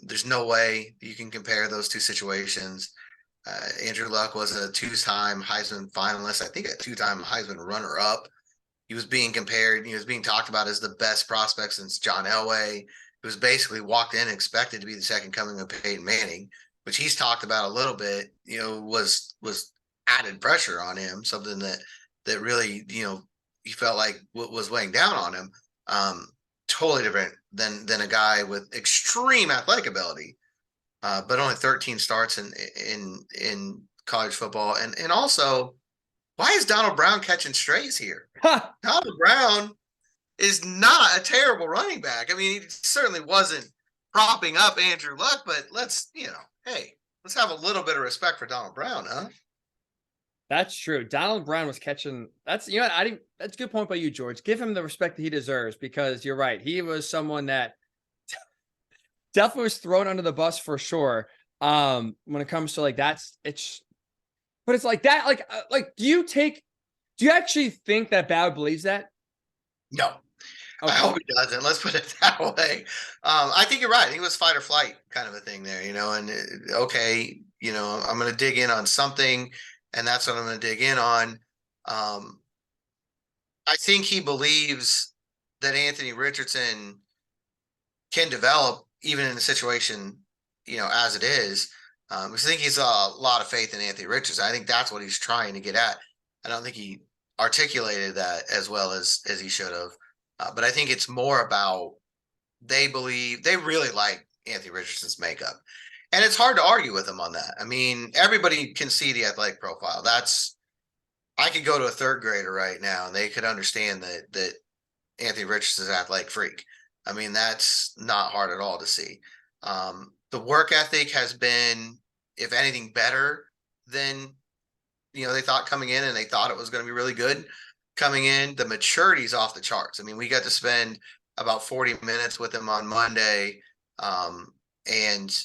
There's no way you can compare those two situations. Andrew Luck was a two-time Heisman finalist, I think a two-time Heisman runner-up. He was being compared, he was being talked about as the best prospect since John Elway. He was basically walked in expected to be the second coming of Peyton Manning, which he's talked about a little bit, was added pressure on him, something that really, he felt like what was weighing down on him. Totally different than a guy with extreme athletic ability, but only 13 starts in college football. And also, why is Donald Brown catching strays here? Donald Brown is not a terrible running back. I mean, he certainly wasn't propping up Andrew Luck, but let's have a little bit of respect for Donald Brown, huh? That's true. Donald Brown was catching. That's that's a good point by you, George. Give him the respect that he deserves, because you're right. He was someone that definitely was thrown under the bus for sure. When it comes to but it's like that. Like, do you actually think that Ballard believes that? No. Okay. I hope he doesn't. Let's put it that way. I think you're right. He was fight or flight kind of a thing there, and I'm going to dig in on something, and that's what I'm going to dig in on. I think he believes that Anthony Richardson can develop even in the situation, as it is. Because I think he's a lot of faith in Anthony Richardson. I think that's what he's trying to get at. I don't think he articulated that as well as he should have. But I think it's more about they really like Anthony Richardson's makeup. And it's hard to argue with them on that. I mean, everybody can see the athletic profile. I could go to a third grader right now and they could understand that Anthony Richardson's an athletic freak. I mean, that's not hard at all to see. The work ethic has been, if anything, better than, they thought coming in, and they thought it was going to be really good coming in. The maturity's off the charts. I mean, we got to spend about 40 minutes with him on Monday, and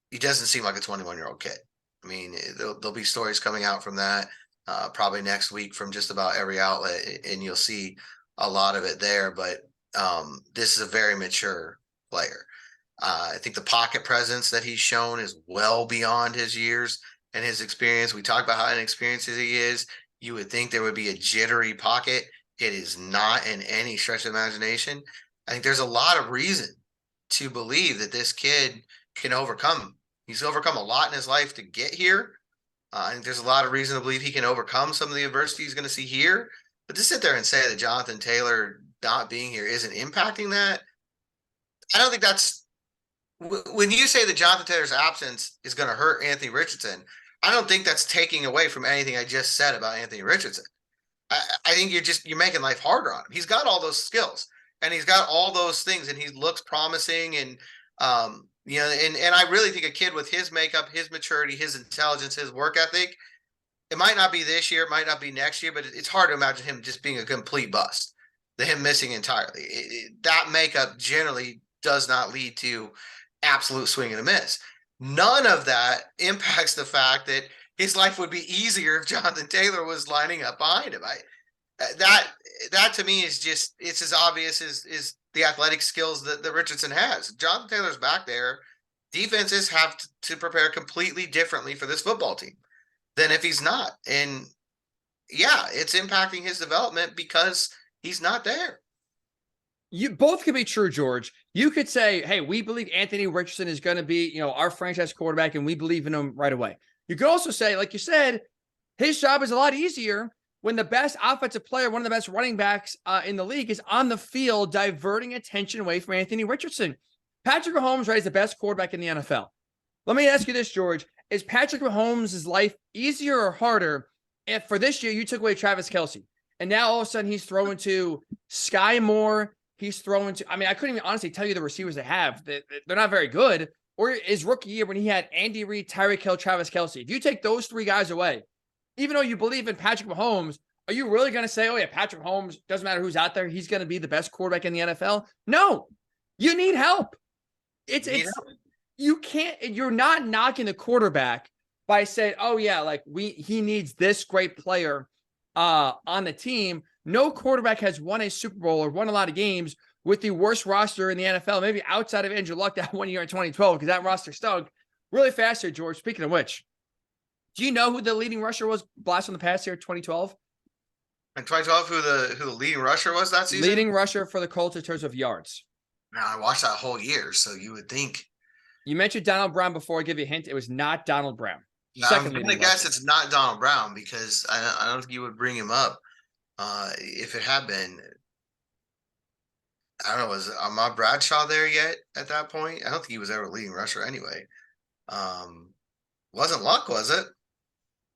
he doesn't seem like a 21-year-old kid. I mean, there'll be stories coming out from that probably next week from just about every outlet, and you'll see a lot of it there. But this is a very mature player. I think the pocket presence that he's shown is well beyond his years and his experience. We talk about how inexperienced he is. You would think there would be a jittery pocket. It is not in any stretch of imagination. I think there's a lot of reason to believe that this kid can overcome. He's overcome a lot in his life to get here. I think there's a lot of reason to believe he can overcome some of the adversity he's going to see here. But to sit there and say that Jonathan Taylor not being here isn't impacting that, I don't think that's – when you say that Jonathan Taylor's absence is going to hurt Anthony Richardson, I don't think that's taking away from anything I just said about Anthony Richardson. I think you're making life harder on him. He's got all those skills and he's got all those things, and he looks promising. And and I really think a kid with his makeup, his maturity, his intelligence, his work ethic, it might not be this year, it might not be next year, but it's hard to imagine him just being a complete bust. Him missing entirely. That makeup generally does not lead to absolute swing and a miss. None of that impacts the fact that his life would be easier if Jonathan Taylor was lining up behind him. That to me is just, it's as obvious as the athletic skills that Richardson has. Jonathan Taylor's back there. Defenses have to prepare completely differently for this football team than if he's not. And yeah, it's impacting his development because he's not there. You both could be true, George. You could say, hey, we believe Anthony Richardson is going to be, our franchise quarterback, and we believe in him right away. You could also say, like you said, his job is a lot easier when the best offensive player, one of the best running backs in the league, is on the field diverting attention away from Anthony Richardson. Patrick Mahomes, right, is the best quarterback in the NFL. Let me ask you this, George. Is Patrick Mahomes' life easier or harder if for this year you took away Travis Kelce and now all of a sudden he's throwing to Sky Moore, he's throwing to, I mean, I couldn't even honestly tell you the receivers they have. They're not very good. Or his rookie year when he had Andy Reid, Tyreek Hill, Travis Kelce. If you take those three guys away, even though you believe in Patrick Mahomes, are you really going to say, oh yeah, Patrick Mahomes, doesn't matter who's out there, he's going to be the best quarterback in the NFL? No, you need help. You can't, you're not knocking the quarterback by saying, oh yeah, like he needs this great player on the team. No quarterback has won a Super Bowl or won a lot of games with the worst roster in the NFL, maybe outside of Andrew Luck that 1 year in 2012, because that roster stunk. Really fast here, George. Speaking of which, do you know who the leading rusher was blast from the past year, 2012? In 2012, who the leading rusher was that season? Leading rusher for the Colts in terms of yards. Now, I watched that whole year, so you would think. You mentioned Donald Brown before. I give you a hint. It was not Donald Brown. I'm going to guess it's not Donald Brown because I don't think you would bring him up if it had been. I don't know, was Ahmad Bradshaw there yet at that point? I don't think he was ever leading rusher anyway. Wasn't Luck, was it?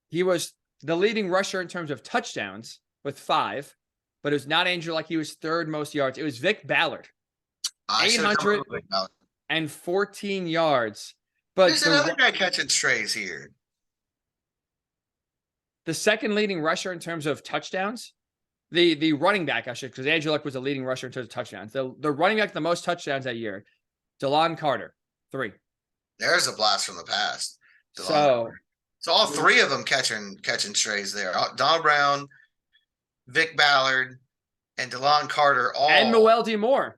He was the leading rusher in terms of touchdowns with 5, but it was not Andrew Luck. He was third most yards. It was Vic Ballard. 814 yards. But there's another guy catching strays here. The second leading rusher in terms of touchdowns, the running back, I should, because Andrew Luck was a leading rusher in terms of touchdowns. The running back the most touchdowns that year, DeLon Carter, 3. There's a blast from the past. So all 3 of them catching strays there. Donald Brown, Vic Ballard, and DeLon Carter all. And Moelde Moore.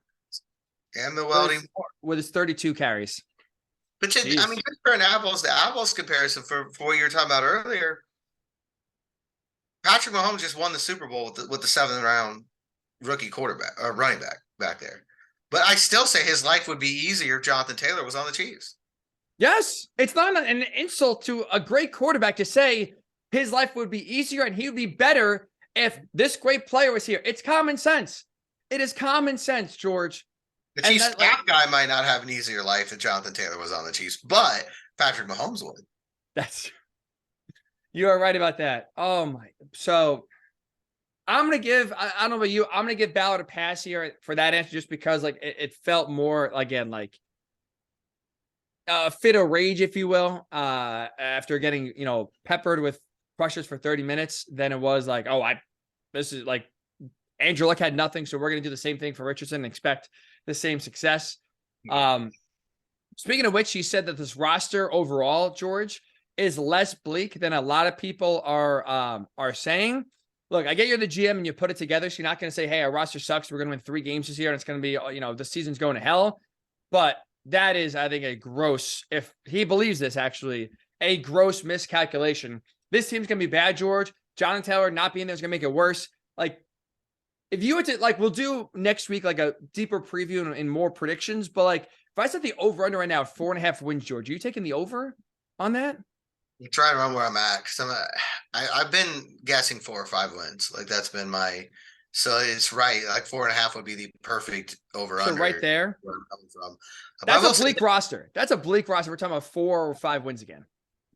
With his 32 carries. But I mean, comparing apples to apples comparison for what you were talking about earlier, Patrick Mahomes just won the Super Bowl with the 7th round rookie quarterback or running back there. But I still say his life would be easier if Jonathan Taylor was on the Chiefs. Yes, it's not an insult to a great quarterback to say his life would be easier and he would be better if this great player was here. It's common sense. It is common sense, George. The Chiefs guy might not have an easier life if Jonathan Taylor was on the Chiefs, but Patrick Mahomes would. You are right about that. Oh my! So I'm gonna give. I don't know about you. I'm gonna give Ballard a pass here for that answer, just because like it felt more again like a fit of rage, if you will, after getting peppered with pressures for 30 minutes than it was like, this is like Andrew Luck had nothing, so we're gonna do the same thing for Richardson and expect the same success. Speaking of which, he said that this roster overall, George, is less bleak than a lot of people are saying. Look, I get you're the GM and you put it together, so you're not going to say, hey, our roster sucks, we're going to win 3 games this year and it's going to be, the season's going to hell. But that is, I think, a gross, if he believes this actually, a gross miscalculation. This team's going to be bad, George. Jonathan Taylor not being there is going to make it worse. Like, if you were to, we'll do next week, a deeper preview and more predictions, but if I set the over-under right now at 4.5 wins, George, are you taking the over on that? You try to run where I'm at because I've been guessing 4 or 5 wins. That's been my, so it's right. 4.5 would be the perfect over-under. So right there. Where I'm coming from. That's a bleak roster. That's a bleak roster. We're talking about 4 or 5 wins again.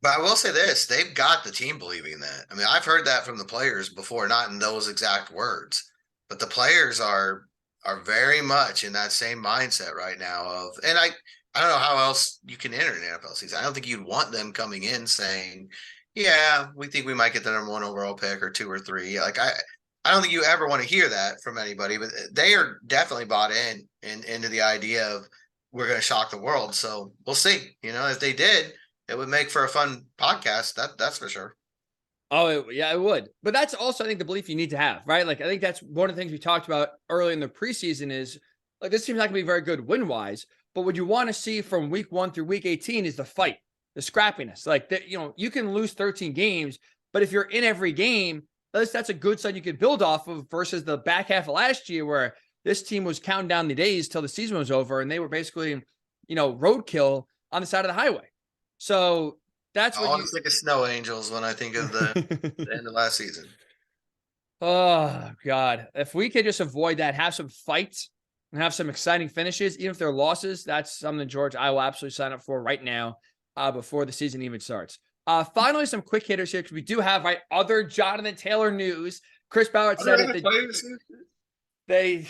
But I will say this, they've got the team believing that. I mean, I've heard that from the players before, not in those exact words. But the players are very much in that same mindset right now and I don't know how else you can enter an NFL season. I don't think you'd want them coming in saying, yeah, we think we might get the number 1 overall pick or 2 or 3. I don't think you ever want to hear that from anybody, but they are definitely bought into the idea of we're going to shock the world. So we'll see. If they did, it would make for a fun podcast. That's for sure. Oh, yeah, it would. But that's also, I think, the belief you need to have, right? I think that's one of the things we talked about early in the preseason is, this team's not going to be very good win-wise, but what you want to see from week 1 through week 18 is the fight, the scrappiness. You can lose 13 games, but if you're in every game, that's a good sign you can build off of versus the back half of last year where this team was counting down the days till the season was over and they were basically, roadkill on the side of the highway. So that's I always think of snow angels when I think of the end of last season. Oh, God. If we could just avoid that, have some fights and have some exciting finishes, even if they're losses, that's something, George, I will absolutely sign up for right now before the season even starts. Finally, some quick hitters here because we do have other Jonathan Taylor news. Chris Ballard said it. They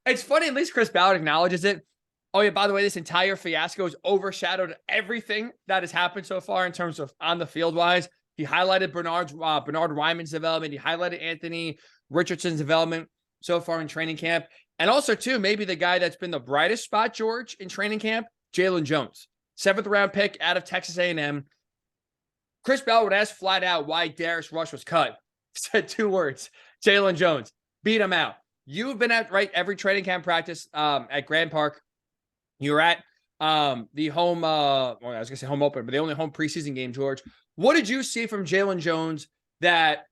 It's funny, at least Chris Ballard acknowledges it. Oh, yeah, by the way, this entire fiasco has overshadowed everything that has happened so far in terms of on the field wise. He highlighted Bernard Ryman's development. He highlighted Anthony Richardson's development so far in training camp. And also, too, maybe the guy that's been the brightest spot, George, in training camp, Jaylon Jones. 7th round pick out of Texas A&M. Chris Ballard asked flat out why Darius Rush was cut. Said 2 words, Jaylon Jones. Beat him out. You've been at every training camp practice at Grand Park. You were at the home, I was going to say home opener, but the only home preseason game, George. What did you see from Jaylon Jones that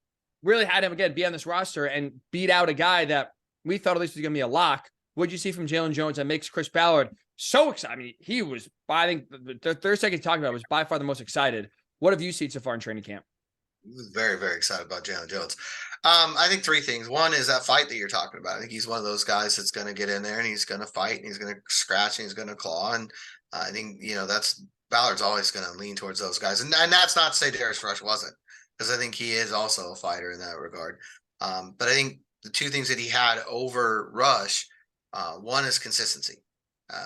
really had him, again, be on this roster and beat out a guy that we thought at least was going to be a lock? What did you see from Jaylon Jones that makes Chris Ballard so excited? I mean, he was, I think, the third second talking about was by far the most excited. What have you seen so far in training camp? He was very, very excited about Jaylon Jones. I think 3 things. One is that fight that you're talking about. I think he's one of those guys that's going to get in there and he's going to fight and he's going to scratch and he's going to claw. And I think, that's Ballard's always going to lean towards those guys. And that's not to say Darius Rush wasn't, because I think he is also a fighter in that regard. But I think the 2 things that he had over Rush, one is consistency.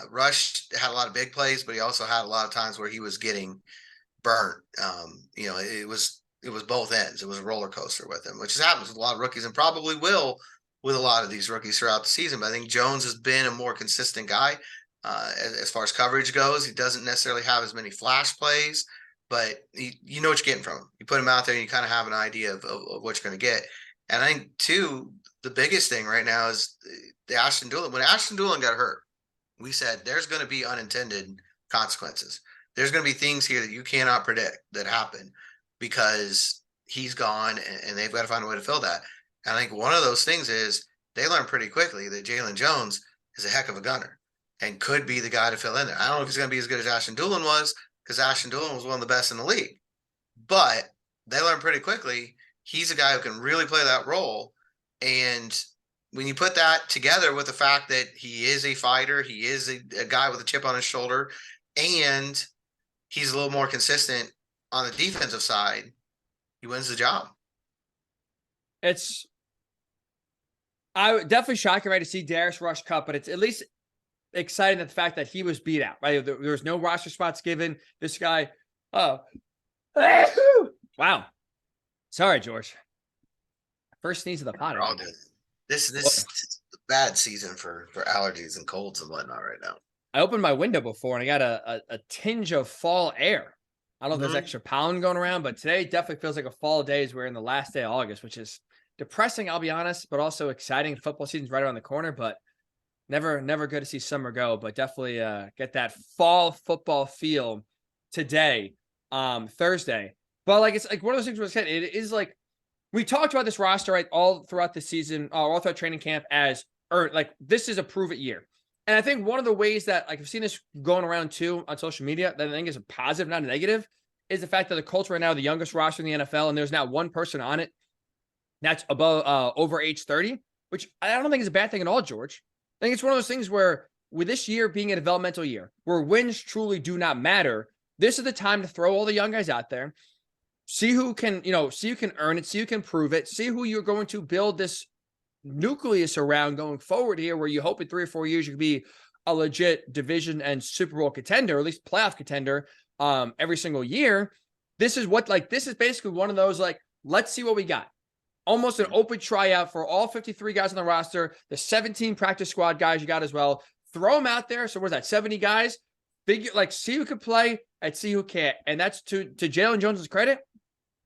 Rush had a lot of big plays, but he also had a lot of times where he was getting burnt. It was both ends. It was a roller coaster with him, which happens with a lot of rookies and probably will with a lot of these rookies throughout the season. But I think Jones has been a more consistent guy as far as coverage goes. He doesn't necessarily have as many flash plays, but you know what you're getting from him. You put him out there and you kind of have an idea of what you're going to get. And I think, too, the biggest thing right now is the Ashton Dulin. When Ashton Dulin got hurt, we said there's going to be unintended consequences. There's going to be things here that you cannot predict that happen, because he's gone and they've got to find a way to fill that. And I think one of those things is they learned pretty quickly that Jaylon Jones is a heck of a gunner and could be the guy to fill in there. I don't know if he's going to be as good as Ashton Dulin was, because Ashton Dulin was one of the best in the league. But they learned pretty quickly he's a guy who can really play that role. And when you put that together with the fact that he is a fighter, he is a guy with a chip on his shoulder, and he's a little more consistent on the defensive side, he wins the job. I would definitely shocking, right, to see Darius Rush cut, but it's at least exciting that the fact that he was beat out, right? There was no roster spots given. This guy, wow. Sorry, George. First sneeze of the pot. This is a bad season for allergies and colds and whatnot right now. I opened my window before and I got a tinge of fall air. I don't know if there's extra pollen going around, but today definitely feels like a fall day as we're in the last day of August, which is depressing, I'll be honest, but also exciting. Football season's right around the corner, but never good to see summer go, but definitely get that fall football feel today, Thursday. But it's like one of those things where it is like, we talked about this roster, right, all throughout the season, all throughout training camp this is a prove it year. And I think one of the ways that I've seen this going around too on social media that I think is a positive, not a negative, is the fact that the Colts right now are the youngest roster in the NFL, and there's not one person on it that's above over age 30, which I don't think is a bad thing at all, George. I think it's one of those things where, with this year being a developmental year, where wins truly do not matter, this is the time to throw all the young guys out there, see who can earn it, see who can prove it, see who you're going to build this nucleus around going forward here, where you hope in 3 or 4 years you can be a legit division and Super Bowl contender, or at least playoff contender, every single year. This is basically one of those, let's see what we got. Almost an open tryout for all 53 guys on the roster, the 17 practice squad guys you got as well. Throw them out there. So what's that, 70 guys? See who can play and see who can't. And that's to Jaylon Jones' credit.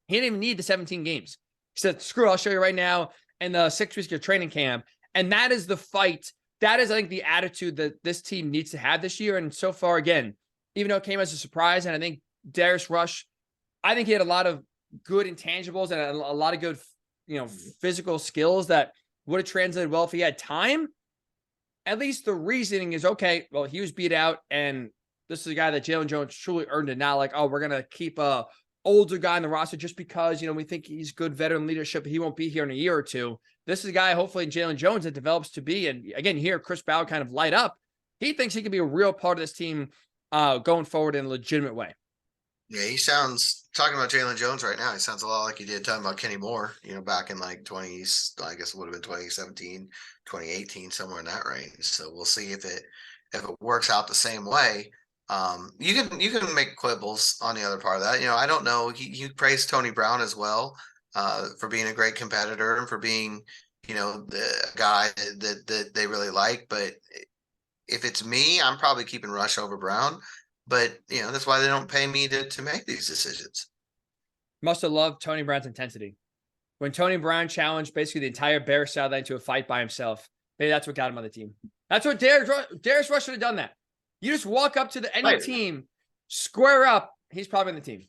He didn't even need the 17 games. He said, screw it, I'll show you right now. And the 6 weeks of training camp. And that is the fight. That is, I think, the attitude that this team needs to have this year. And so far, again, even though it came as a surprise, and I think Darius Rush, I think he had a lot of good intangibles and a lot of good, physical skills that would have translated well if he had time. At least the reasoning is, okay, well, he was beat out, and this is a guy that Jaylon Jones truly earned it. Not we're going to keep older guy in the roster just because, we think he's good veteran leadership. He won't be here in a year or two. This is a guy, hopefully, in Jaylon Jones that develops to be. And again, here, Chris Ballard kind of light up. He thinks he can be a real part of this team going forward in a legitimate way. Yeah, he sounds, talking about Jaylon Jones right now, he sounds a lot like he did talking about Kenny Moore, back in like I guess it would have been 2017, 2018, somewhere in that range. So we'll see if it works out the same way. You can make quibbles on the other part of that. I don't know. He praised Tony Brown as well, for being a great competitor and for being, the guy that they really like. But if it's me, I'm probably keeping Rush over Brown. But, that's why they don't pay me to make these decisions. Must have loved Tony Brown's intensity. When Tony Brown challenged basically the entire Bears sideline to a fight by himself, maybe that's what got him on the team. That's what Darius Rush should have done that. You just walk up to any team, square up, he's probably on the team.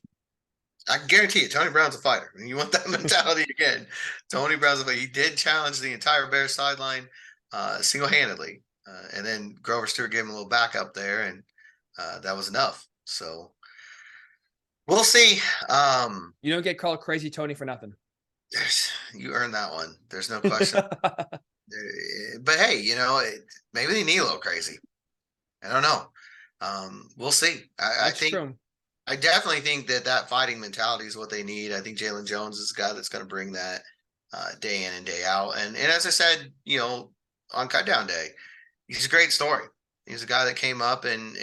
I guarantee you, Tony Brown's a fighter. You want that mentality again. Tony Brown's a fighter. He did challenge the entire Bears sideline single-handedly. And then Grover Stewart gave him a little backup there, and that was enough. So we'll see. You don't get called Crazy Tony for nothing. You earned that one. There's no question. But hey, maybe they need a little crazy. I don't know. We'll see. I think true. I definitely think that fighting mentality is what they need. I think Jaylon Jones is the guy that's going to bring that day in and day out. And as I said, on cut down day, he's a great story. He's a guy that came up and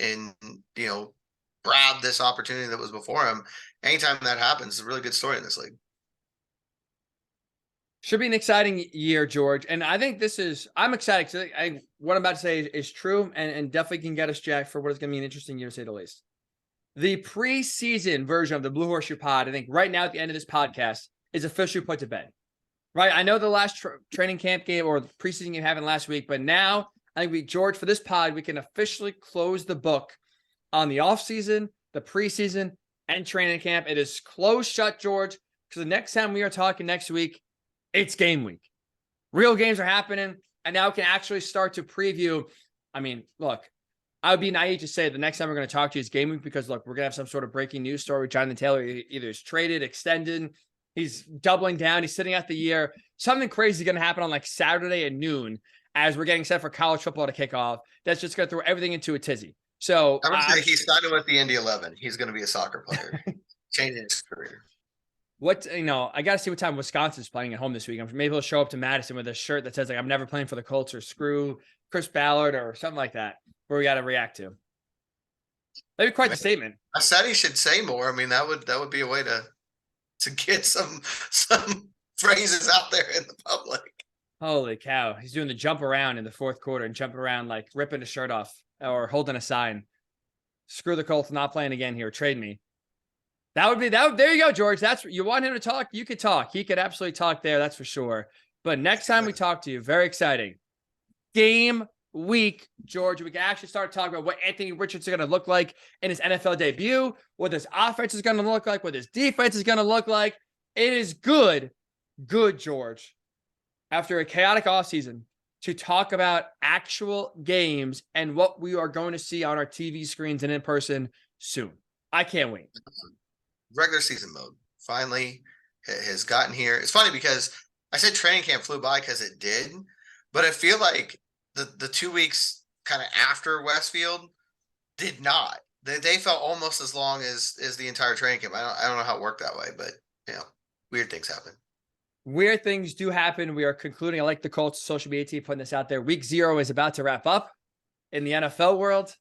grabbed this opportunity that was before him. Anytime that happens, it's a really good story in this league. Should be an exciting year, George. And I think I'm excited because what I'm about to say is true and definitely can get us jacked for what is going to be an interesting year, to say the least. The preseason version of the Blue Horseshoe Pod, I think right now at the end of this podcast, is officially put to bed. Right? I know the last training camp game or the preseason game happened last week, but now I think George, for this pod, we can officially close the book on the offseason, the preseason, and training camp. It is closed shut, George, because the next time we are talking next week, it's game week. Real games are happening, and now we can actually start to preview. I mean, look, I would be naive to say the next time we're going to talk to you is game week because, look, we're going to have some sort of breaking news story with Jonathan Taylor. Either is traded, extended, he's doubling down, he's sitting out the year. Something crazy is going to happen on like Saturday at noon as we're getting set for college football to kick off. That's just going to throw everything into a tizzy. So I would say he's signing with the Indy 11. He's going to be a soccer player, changing his career. I got to see what time Wisconsin's playing at home this week. Maybe he'll show up to Madison with a shirt that says, like, I'm never playing for the Colts or screw Chris Ballard or something like that, where we got to react to. That'd be quite the statement. I said he should say more. I mean, that would be a way to get some phrases out there in the public. Holy cow. He's doing the jump around in the fourth quarter and jumping around like ripping his shirt off or holding a sign. Screw the Colts, not playing again here. Trade me. There you go, George. You want him to talk? You could talk. He could absolutely talk there. That's for sure. But next time we talk to you, very exciting. Game week, George. We can actually start talking about what Anthony Richardson is going to look like in his NFL debut, what his offense is going to look like, what his defense is going to look like. It is good, George, after a chaotic offseason to talk about actual games and what we are going to see on our TV screens and in person soon. I can't wait. Regular season mode finally has gotten here. It's funny because I said training camp flew by because it did, but I feel like the 2 weeks kind of after Westfield did not. They felt almost as long as the entire training camp. I don't know how it worked that way, but weird things happen. Weird things do happen. We are concluding. I like the Colts social media team putting this out there. Week 0 is about to wrap up in the NFL world,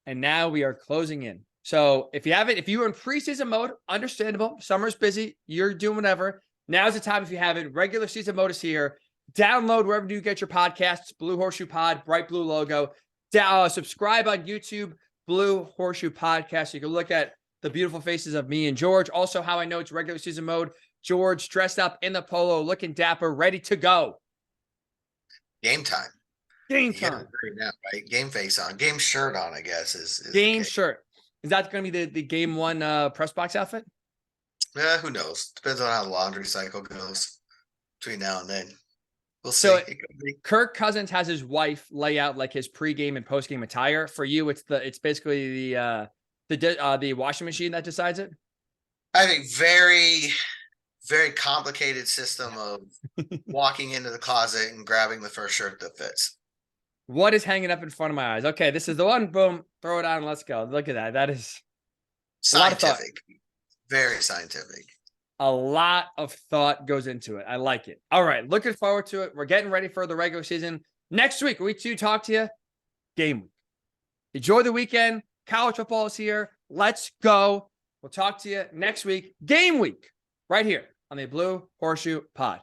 and now we are closing in. So if you were in preseason mode, understandable. Summer's busy. You're doing whatever. Now's the time if you haven't. Regular season mode is here. Download wherever you get your podcasts. Blue Horseshoe Pod, bright blue logo. Subscribe on YouTube, Blue Horseshoe Podcast. You can look at the beautiful faces of me and George. Also, how I know it's regular season mode. George dressed up in the polo, looking dapper, ready to go. Game time. Game time. Right now, right? Game face on. Game shirt on, I guess. Is game shirt. Is that going to be the game one press box outfit? Who knows? Depends on how the laundry cycle goes between now and then. We'll see. So Kirk Cousins has his wife lay out like his pregame and postgame attire. For you, it's basically the washing machine that decides it. I have a very, very complicated system of walking into the closet and grabbing the first shirt that fits. What is hanging up in front of my eyes? Okay, this is the one. Boom, throw it on. Let's go. Look at that. That is a lot of thought. Scientific. Very scientific. A lot of thought goes into it. I like it. All right, looking forward to it. We're getting ready for the regular season. Next week, week 2, talk to you. Game week. Enjoy the weekend. College football is here. Let's go. We'll talk to you next week. Game week. Right here on the Blue Horseshoe Pod.